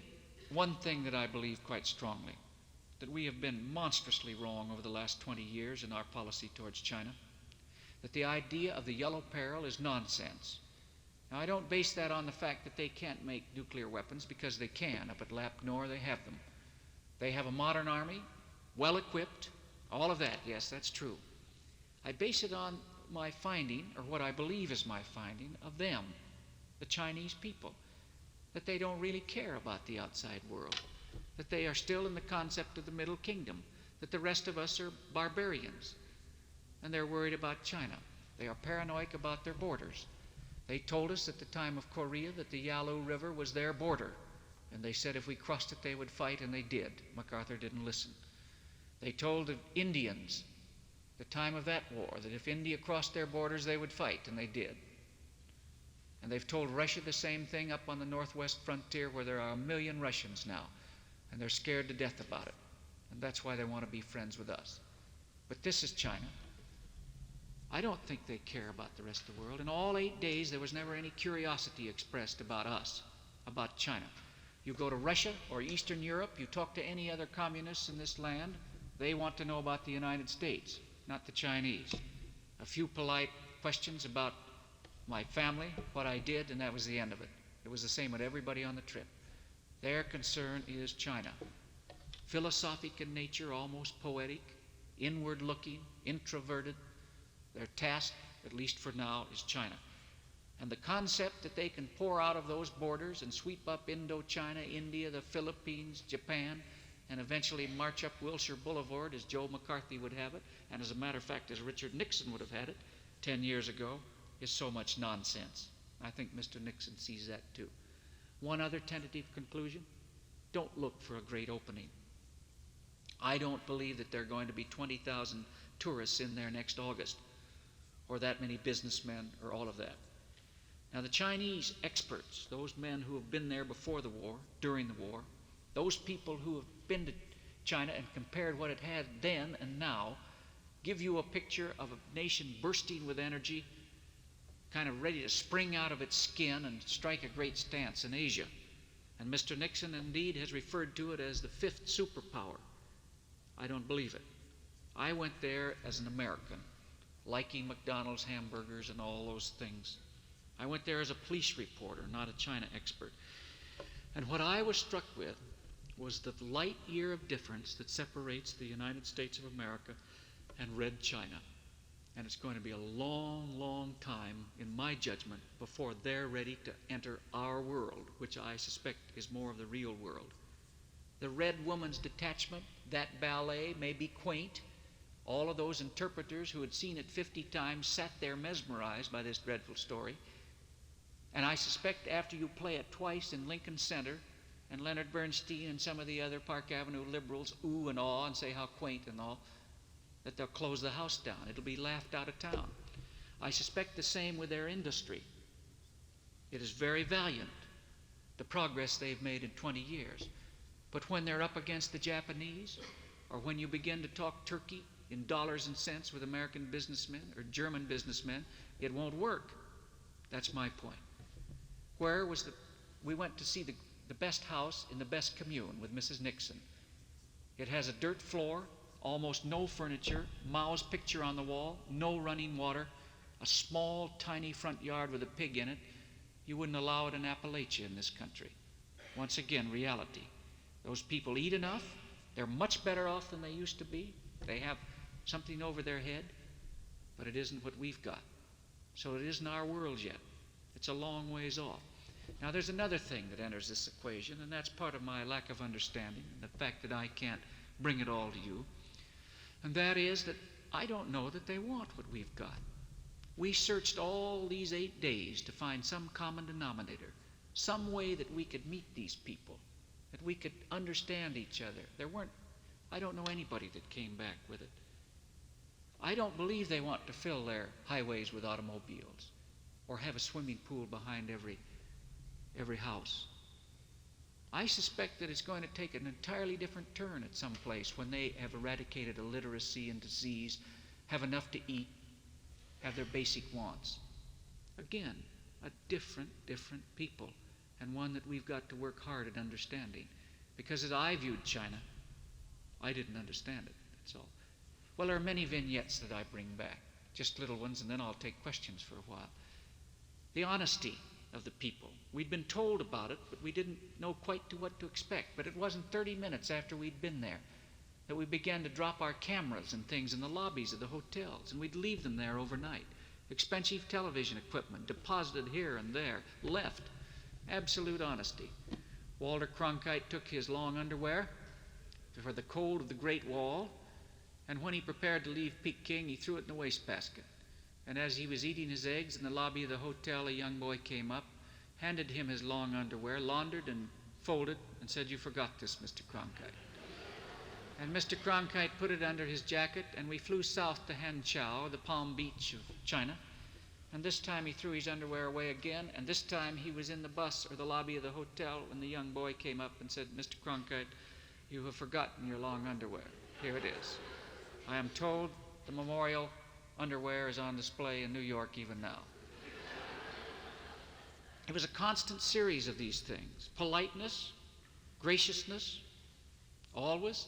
one thing that I believe quite strongly, that we have been monstrously wrong over the last 20 years in our policy towards China, that the idea of the yellow peril is nonsense. Now, I don't base that on the fact that they can't make nuclear weapons, because they can. Up at Lap Nor, they have them. They have a modern army, well equipped, all of that. Yes, that's true. I base it on my finding, or what I believe is my finding, of them, the Chinese people, that they don't really care about the outside world, that they are still in the concept of the Middle Kingdom, that the rest of us are barbarians, and they're worried about China. They are paranoid about their borders. They told us at the time of Korea that the Yalu River was their border, and they said if we crossed it they would fight, and they did. MacArthur didn't listen. They told the Indians the time of that war that if India crossed their borders they would fight, and they did. And they've told Russia the same thing up on the northwest frontier, where there are 1 million Russians now, and they're scared to death about it, and that's why they want to be friends with us. But this is China. I don't think they care about the rest of the world. In all 8 days there was never any curiosity expressed about us, about China. You go to Russia or Eastern Europe, you talk to any other communists in this land, they want to know about the United States, not the Chinese. A few polite questions about my family, what I did, and that was the end of it. It was the same with everybody on the trip. Their concern is China. Philosophic in nature, almost poetic, inward-looking, introverted. Their task, at least for now, is China. And the concept that they can pour out of those borders and sweep up Indochina, India, the Philippines, Japan, and eventually march up Wilshire Boulevard as Joe McCarthy would have it, and as a matter of fact, as Richard Nixon would have had it 10 years ago, is so much nonsense. I think Mr. Nixon sees that too. One other tentative conclusion: don't look for a great opening. I don't believe that there are going to be 20,000 tourists in there next August, or that many businessmen, or all of that. Now, the Chinese experts, those men who have been there before the war, during the war, those people who have been to China and compared what it had then and now, give you a picture of a nation bursting with energy, kind of ready to spring out of its skin and strike a great stance in Asia. And Mr. Nixon, indeed, has referred to it as the fifth superpower. I don't believe it. I went there as an American, liking McDonald's hamburgers and all those things. I went there as a police reporter, not a China expert. And what I was struck with was the light year of difference that separates the United States of America and Red China. And it's going to be a long, long time, in my judgment, before they're ready to enter our world, which I suspect is more of the real world. The Red Woman's Detachment, that ballet may be quaint. All of those interpreters who had seen it 50 times sat there mesmerized by this dreadful story. And I suspect after you play it twice in Lincoln Center, and Leonard Bernstein and some of the other Park Avenue liberals ooh and awe and say how quaint and all, that they'll close the house down. It'll be laughed out of town. I suspect the same with their industry. It is very valiant, the progress they've made in 20 years. But when they're up against the Japanese, or when you begin to talk Turkey in dollars and cents with American businessmen or German businessmen, it won't work. That's my point. We went to see the best house in the best commune with Mrs. Nixon. It has a dirt floor, almost no furniture, Mao's picture on the wall, no running water, a small, tiny front yard with a pig in it. You wouldn't allow it in Appalachia in this country. Once again, reality. Those people eat enough. They're much better off than they used to be. They have something over their head, but it isn't what we've got. So it isn't our world yet. It's a long ways off. Now, there's another thing that enters this equation, and that's part of my lack of understanding, the fact that I can't bring it all to you. And that is that I don't know that they want what we've got. We searched all these 8 days to find some common denominator, some way that we could meet these people, that we could understand each other. I don't know anybody that came back with it. I don't believe they want to fill their highways with automobiles or have a swimming pool behind every house. I suspect that it's going to take an entirely different turn at some place when they have eradicated illiteracy and disease, have enough to eat, have their basic wants. Again, a different people, and one that we've got to work hard at understanding. Because as I viewed China, I didn't understand it, that's all. Well, there are many vignettes that I bring back, just little ones, and then I'll take questions for a while. The honesty of the people. We'd been told about it, but we didn't know quite what to expect. But it wasn't 30 minutes after we'd been there that we began to drop our cameras and things in the lobbies of the hotels, and we'd leave them there overnight. Expensive television equipment deposited here and there, left. Absolute honesty. Walter Cronkite took his long underwear for the cold of the Great Wall, and when he prepared to leave Peking, he threw it in the wastebasket. And as he was eating his eggs in the lobby of the hotel, a young boy came up, handed him his long underwear, laundered and folded, and said, "You forgot this, Mr. Cronkite." And Mr. Cronkite put it under his jacket, and we flew south to Hangzhou, the Palm Beach of China. And this time he threw his underwear away again, and this time he was in the bus or the lobby of the hotel when the young boy came up and said, "Mr. Cronkite, you have forgotten your long underwear. Here it is. I am told the memorial underwear is on display in New York even now." It was a constant series of these things. Politeness, graciousness, always.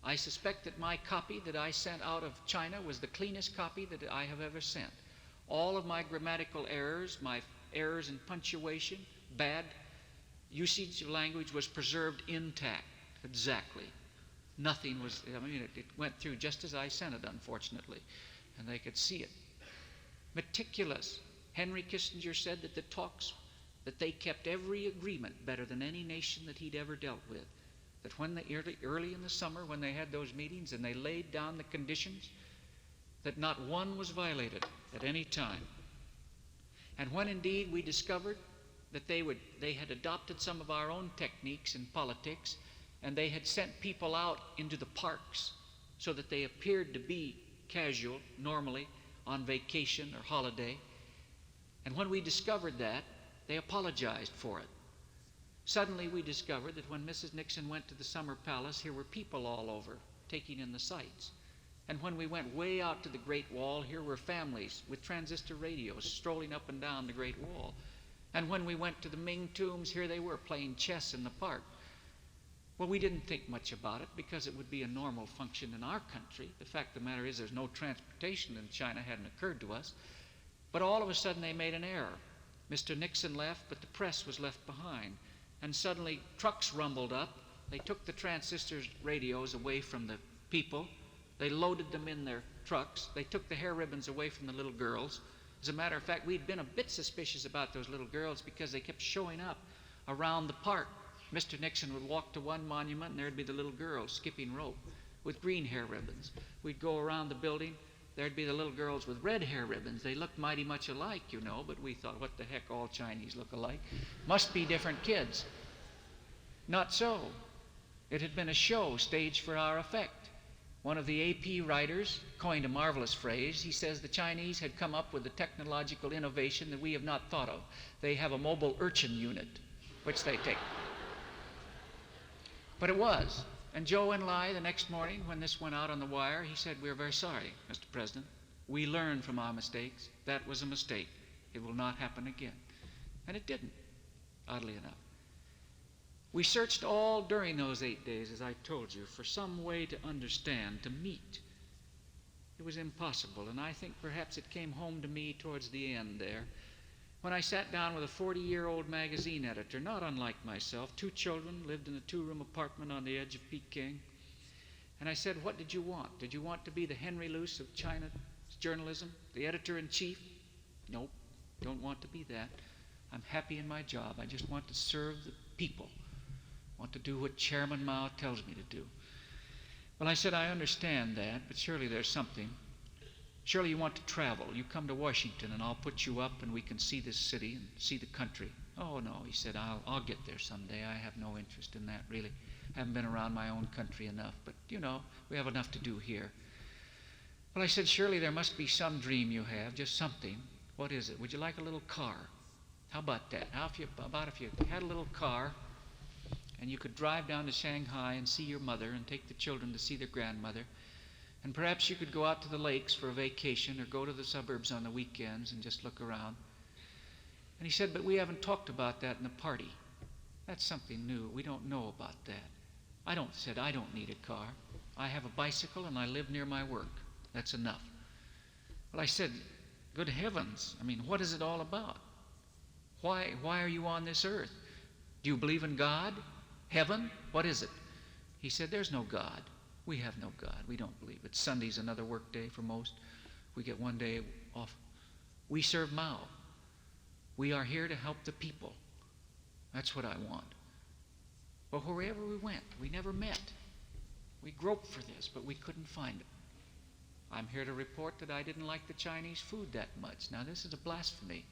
I suspect that my copy that I sent out of China was the cleanest copy that I have ever sent. All of my grammatical errors, my errors in punctuation, bad usage of language was preserved intact, exactly. Nothing was, it went through just as I sent it, unfortunately, and they could see it. Meticulous. Henry Kissinger said that the talks, that they kept every agreement better than any nation that he'd ever dealt with. That when early in the summer, when they had those meetings and they laid down the conditions, that not one was violated at any time. And when indeed we discovered that they had adopted some of our own techniques in politics and they had sent people out into the parks so that they appeared to be casual, normally on vacation or holiday. And when we discovered that, they apologized for it. Suddenly we discovered that when Mrs. Nixon went to the Summer Palace, here were people all over taking in the sights. And when we went way out to the Great Wall, here were families with transistor radios strolling up and down the Great Wall. And when we went to the Ming tombs, here they were playing chess in the park. Well, we didn't think much about it because it would be a normal function in our country. The fact of the matter is there's no transportation in China, hadn't occurred to us. But all of a sudden they made an error. Mr. Nixon left, but the press was left behind. And suddenly trucks rumbled up. They took the transistor radios away from the people. They loaded them in their trucks. They took the hair ribbons away from the little girls. As a matter of fact, we'd been a bit suspicious about those little girls because they kept showing up around the park. Mr. Nixon would walk to one monument and there'd be the little girls skipping rope with green hair ribbons. We'd go around the building, there'd be the little girls with red hair ribbons. They looked mighty much alike, you know, but we thought, what the heck, all Chinese look alike. Must be different kids. Not so. It had been a show staged for our effect. One of the AP writers coined a marvelous phrase. He says the Chinese had come up with a technological innovation that we have not thought of. They have a mobile urchin unit, which they take. But it was. And Joe Enlai, the next morning when this went out on the wire, he said, "We're very sorry, Mr. President. We learned from our mistakes. That was a mistake. It will not happen again." And it didn't, oddly enough. We searched all during those 8 days, as I told you, for some way to understand, to meet. It was impossible, and I think perhaps it came home to me towards the end there, when I sat down with a 40-year-old magazine editor, not unlike myself, 2 children, lived in a 2-room apartment on the edge of Peking. And I said, "What did you want? Did you want to be the Henry Luce of China journalism, the editor-in-chief?" "Nope, don't want to be that. I'm happy in my job. I just want to serve the people. I want to do what Chairman Mao tells me to do." Well, I said, "I understand that, but surely there's something. Surely you want to travel. You come to Washington and I'll put you up and we can see this city and see the country." "Oh, no," he said, I'll get there someday. I have no interest in that, really. I haven't been around my own country enough, but, you know, we have enough to do here." Well, I said, "Surely there must be some dream you have, just something. What is it? Would you like a little car? How about that? If you had a little car and you could drive down to Shanghai and see your mother and take the children to see their grandmother, and perhaps you could go out to the lakes for a vacation or go to the suburbs on the weekends and just look around." And he said, "But we haven't talked about that in the party. That's something new. We don't know about that." I don't need a car. I have a bicycle and I live near my work. That's enough." Well, I said, "Good heavens, I mean, what is it all about? Why are you on this earth? Do you believe in God? Heaven? What is it?" He said, "There's no God. We have no God. We don't believe it. Sunday's another work day for most. We get one day off. We serve Mao. We are here to help the people. That's what I want." But wherever we went, we never met. We groped for this, but we couldn't find it. I'm here to report that I didn't like the Chinese food that much. Now, this is a blasphemy,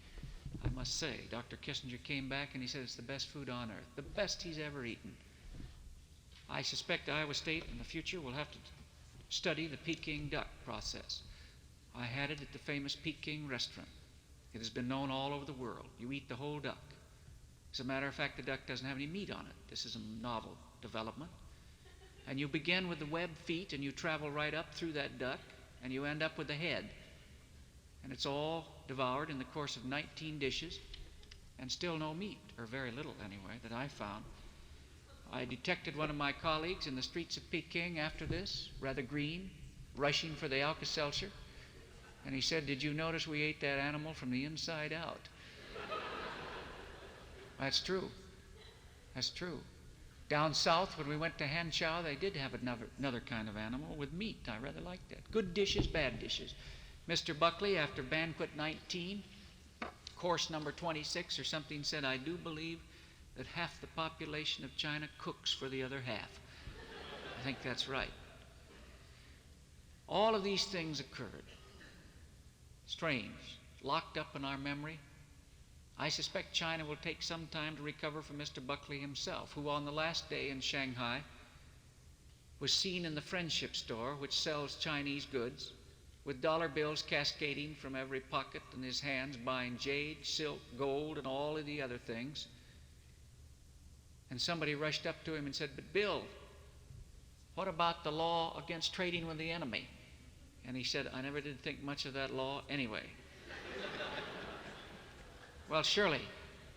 I must say. Dr. Kissinger came back and he said it's the best food on earth, the best he's ever eaten. I suspect Iowa State in the future will have to study the Peking duck process. I had it at the famous Peking restaurant. It has been known all over the world. You eat the whole duck. As a matter of fact, the duck doesn't have any meat on it. This is a novel development. And you begin with the webbed feet and you travel right up through that duck and you end up with the head. And it's all devoured in the course of 19 dishes and still no meat, or very little anyway, that I found. I detected one of my colleagues in the streets of Peking after this, rather green, rushing for the Alka-Seltzer. And he said, "Did you notice we ate that animal from the inside out?" That's true. That's true. Down south, when we went to Hanchow, they did have another kind of animal with meat. I rather liked that. Good dishes, bad dishes. Mr. Buckley, after banquet 19, course number 26 or something, said, "I do believe that half the population of China cooks for the other half." I think that's right. All of these things occurred. Strange, locked up in our memory. I suspect China will take some time to recover from Mr. Buckley himself, who on the last day in Shanghai was seen in the Friendship Store, which sells Chinese goods, with dollar bills cascading from every pocket in his hands, buying jade, silk, gold, and all of the other things. And somebody rushed up to him and said, "But Bill, what about the law against trading with the enemy?" And he said, "I never did think much of that law anyway." Well, surely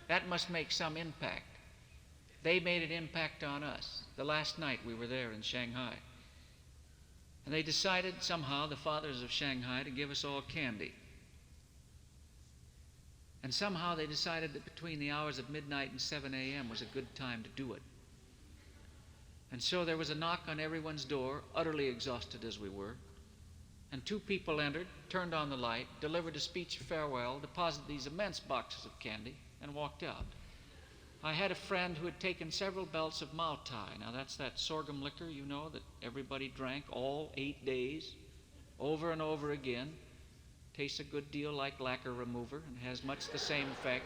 that must make some impact. They made an impact on us the last night we were there in Shanghai. And they decided somehow, the fathers of Shanghai, to give us all candy. And somehow they decided that between the hours of midnight and 7 a.m. was a good time to do it. And so there was a knock on everyone's door, utterly exhausted as we were. And two people entered, turned on the light, delivered a speech of farewell, deposited these immense boxes of candy, and walked out. I had a friend who had taken several belts of Mao Tai. Now that's that sorghum liquor, you know, that everybody drank all 8 days, over and over again. Tastes a good deal like lacquer remover and has much the same effect.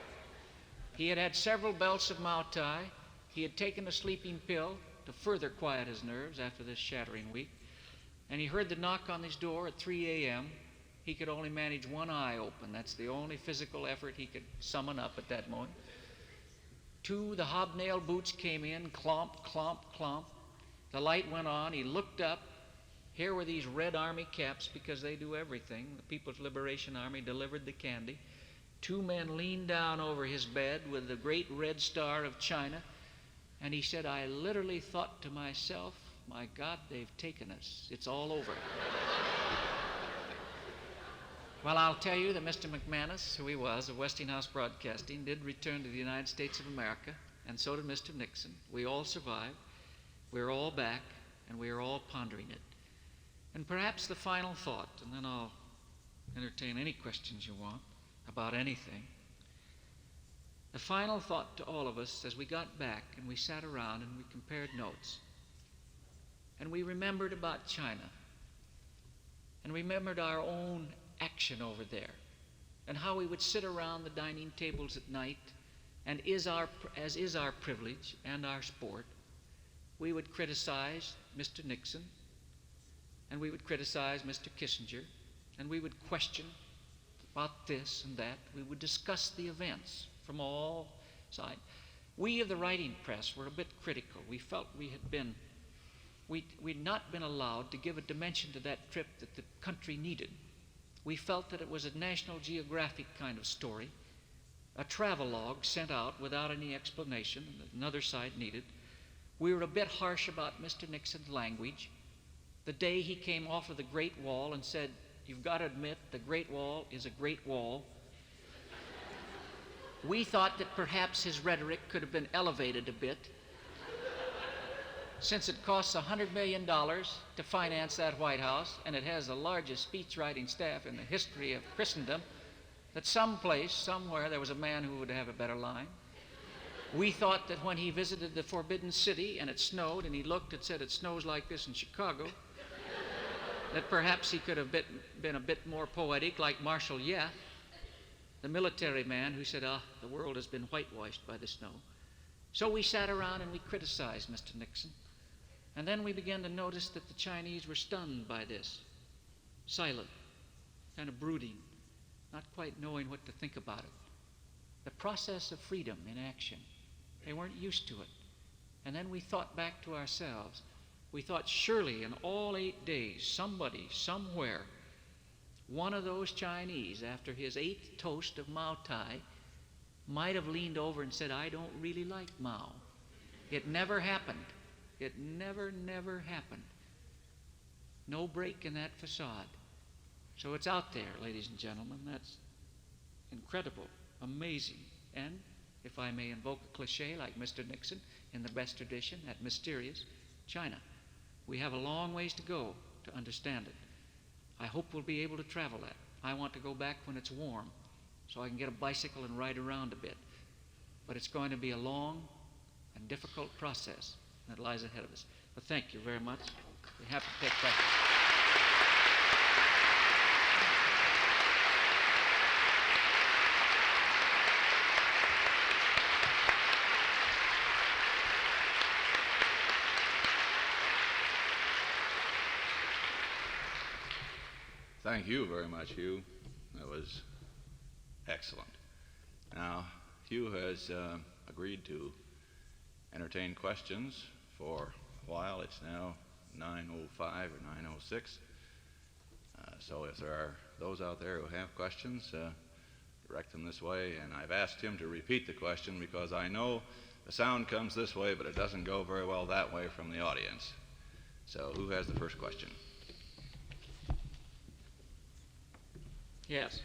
He had had several belts of Mao Tai. He had taken a sleeping pill to further quiet his nerves after this shattering week. And he heard the knock on his door at 3 a.m. He could only manage one eye open. That's the only physical effort he could summon up at that moment. The hobnail boots came in, clomp, clomp, clomp. The light went on. He looked up. Here were these Red Army caps, because they do everything. The People's Liberation Army delivered the candy. Two men leaned down over his bed with the great red star of China. And he said, "I literally thought to myself, my God, they've taken us. It's all over." Well, I'll tell you that Mr. McManus, who he was, of Westinghouse Broadcasting, did return to the United States of America, and so did Mr. Nixon. We all survived. We're all back, and we are all pondering it. And perhaps the final thought, and then I'll entertain any questions you want about anything. The final thought to all of us as we got back and we sat around and we compared notes, and we remembered about China, and remembered our own action over there, and how we would sit around the dining tables at night, and as is our privilege and our sport, we would criticize Mr. Nixon, and we would criticize Mr. Kissinger, and we would question about this and that. We would discuss the events from all sides. We of the writing press were a bit critical. We felt we'd not been allowed to give a dimension to that trip that the country needed. We felt that it was a National Geographic kind of story, a travelogue sent out without any explanation that another side needed. We were a bit harsh about Mr. Nixon's language. The day he came off of the Great Wall and said, "You've got to admit the Great Wall is a great wall," we thought that perhaps his rhetoric could have been elevated a bit. Since it costs $100 million to finance that White House, and it has the largest speech-writing staff in the history of Christendom, that someplace, somewhere, there was a man who would have a better line. We thought that when he visited the Forbidden City and it snowed, and he looked and said, "It snows like this in Chicago," that perhaps he could have been a bit more poetic, like Marshall Yath, the military man who said, "The world has been whitewashed by the snow." So we sat around and we criticized Mr. Nixon. And then we began to notice that the Chinese were stunned by this, silent, kind of brooding, not quite knowing what to think about it. The process of freedom in action. They weren't used to it. And then we thought back to ourselves. We thought, surely in all 8 days, somebody, somewhere, one of those Chinese, after his 8th toast of Mao Tai, might have leaned over and said, "I don't really like Mao." It never happened. It never happened. No break in that facade. So it's out there, ladies and gentlemen. That's incredible, amazing, and, if I may invoke a cliche like Mr. Nixon, in the best tradition, that mysterious China. We have a long ways to go to understand it. I hope we'll be able to travel that. I want to go back when it's warm, so I can get a bicycle and ride around a bit. But it's going to be a long and difficult process that lies ahead of us. But thank you very much. We're happy to take questions. Thank you very much, Hugh. That was excellent. Now, Hugh has agreed to entertain questions for a while. It's now 9:05 or 9:06. So if there are those out there who have questions, direct them this way. And I've asked him to repeat the question because I know the sound comes this way, but it doesn't go very well that way from the audience. So who has the first question? Yes.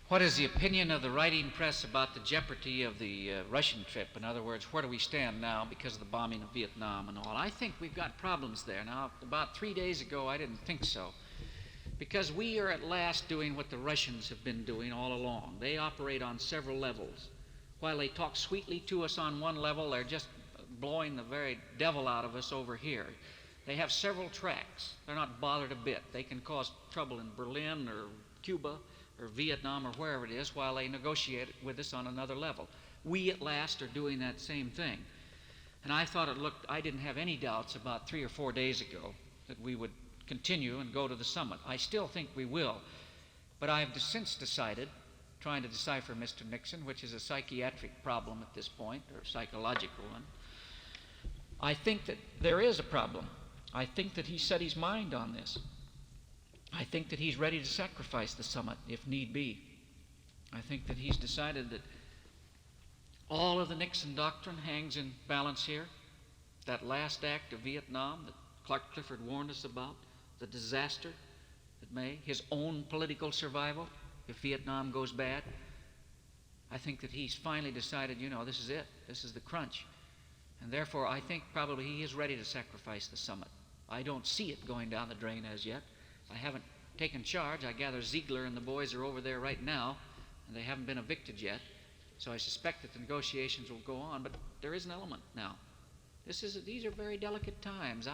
What is the opinion of the writing press about the jeopardy of the Russian trip? In other words, where do we stand now because of the bombing of Vietnam and all? I think we've got problems there. Now, about 3 days ago, I didn't think so. Because we are at last doing what the Russians have been doing all along. They operate on several levels. While they talk sweetly to us on one level, they're just blowing the very devil out of us over here. They have several tracks. They're not bothered a bit. They can cause trouble in Berlin or Cuba or Vietnam or wherever it is while they negotiate with us on another level. We at last are doing that same thing. And I thought I didn't have any doubts about 3 or 4 days ago that we would continue and go to the summit. I still think we will. But I have since decided, trying to decipher Mr. Nixon, which is a psychiatric problem at this point, or a psychological one, I think that there is a problem. I think that he set his mind on this. I think that he's ready to sacrifice the summit if need be. I think that he's decided that all of the Nixon doctrine hangs in balance here. That last act of Vietnam that Clark Clifford warned us about, the disaster that may, his own political survival if Vietnam goes bad. I think that he's finally decided, this is it. This is the crunch. And therefore, I think probably he is ready to sacrifice the summit. I don't see it going down the drain as yet. I haven't taken charge. I gather Ziegler and the boys are over there right now, and they haven't been evicted yet. So I suspect that the negotiations will go on, but there is an element now. These are very delicate times.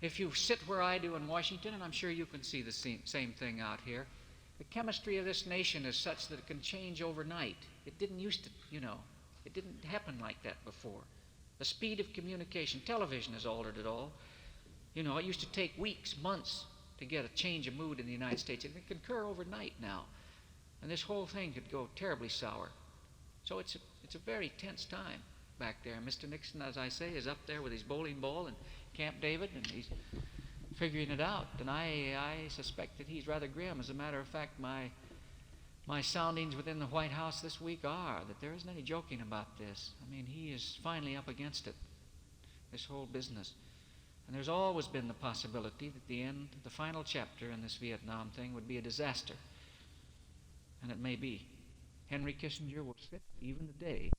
If you sit where I do in Washington, and I'm sure you can see the same thing out here, the chemistry of this nation is such that it can change overnight. It didn't used to, it didn't happen like that before. The speed of communication, television has altered it all. It used to take weeks, months to get a change of mood in the United States. It can occur overnight now. And this whole thing could go terribly sour. So it's a very tense time back there. Mr. Nixon, as I say, is up there with his bowling ball in Camp David, and he's figuring it out. And I suspect that he's rather grim. As a matter of fact, my soundings within the White House this week are that there isn't any joking about this. I mean, he is finally up against it, this whole business. And there's always been the possibility that the final chapter in this Vietnam thing would be a disaster. And it may be. Henry Kissinger will sit even today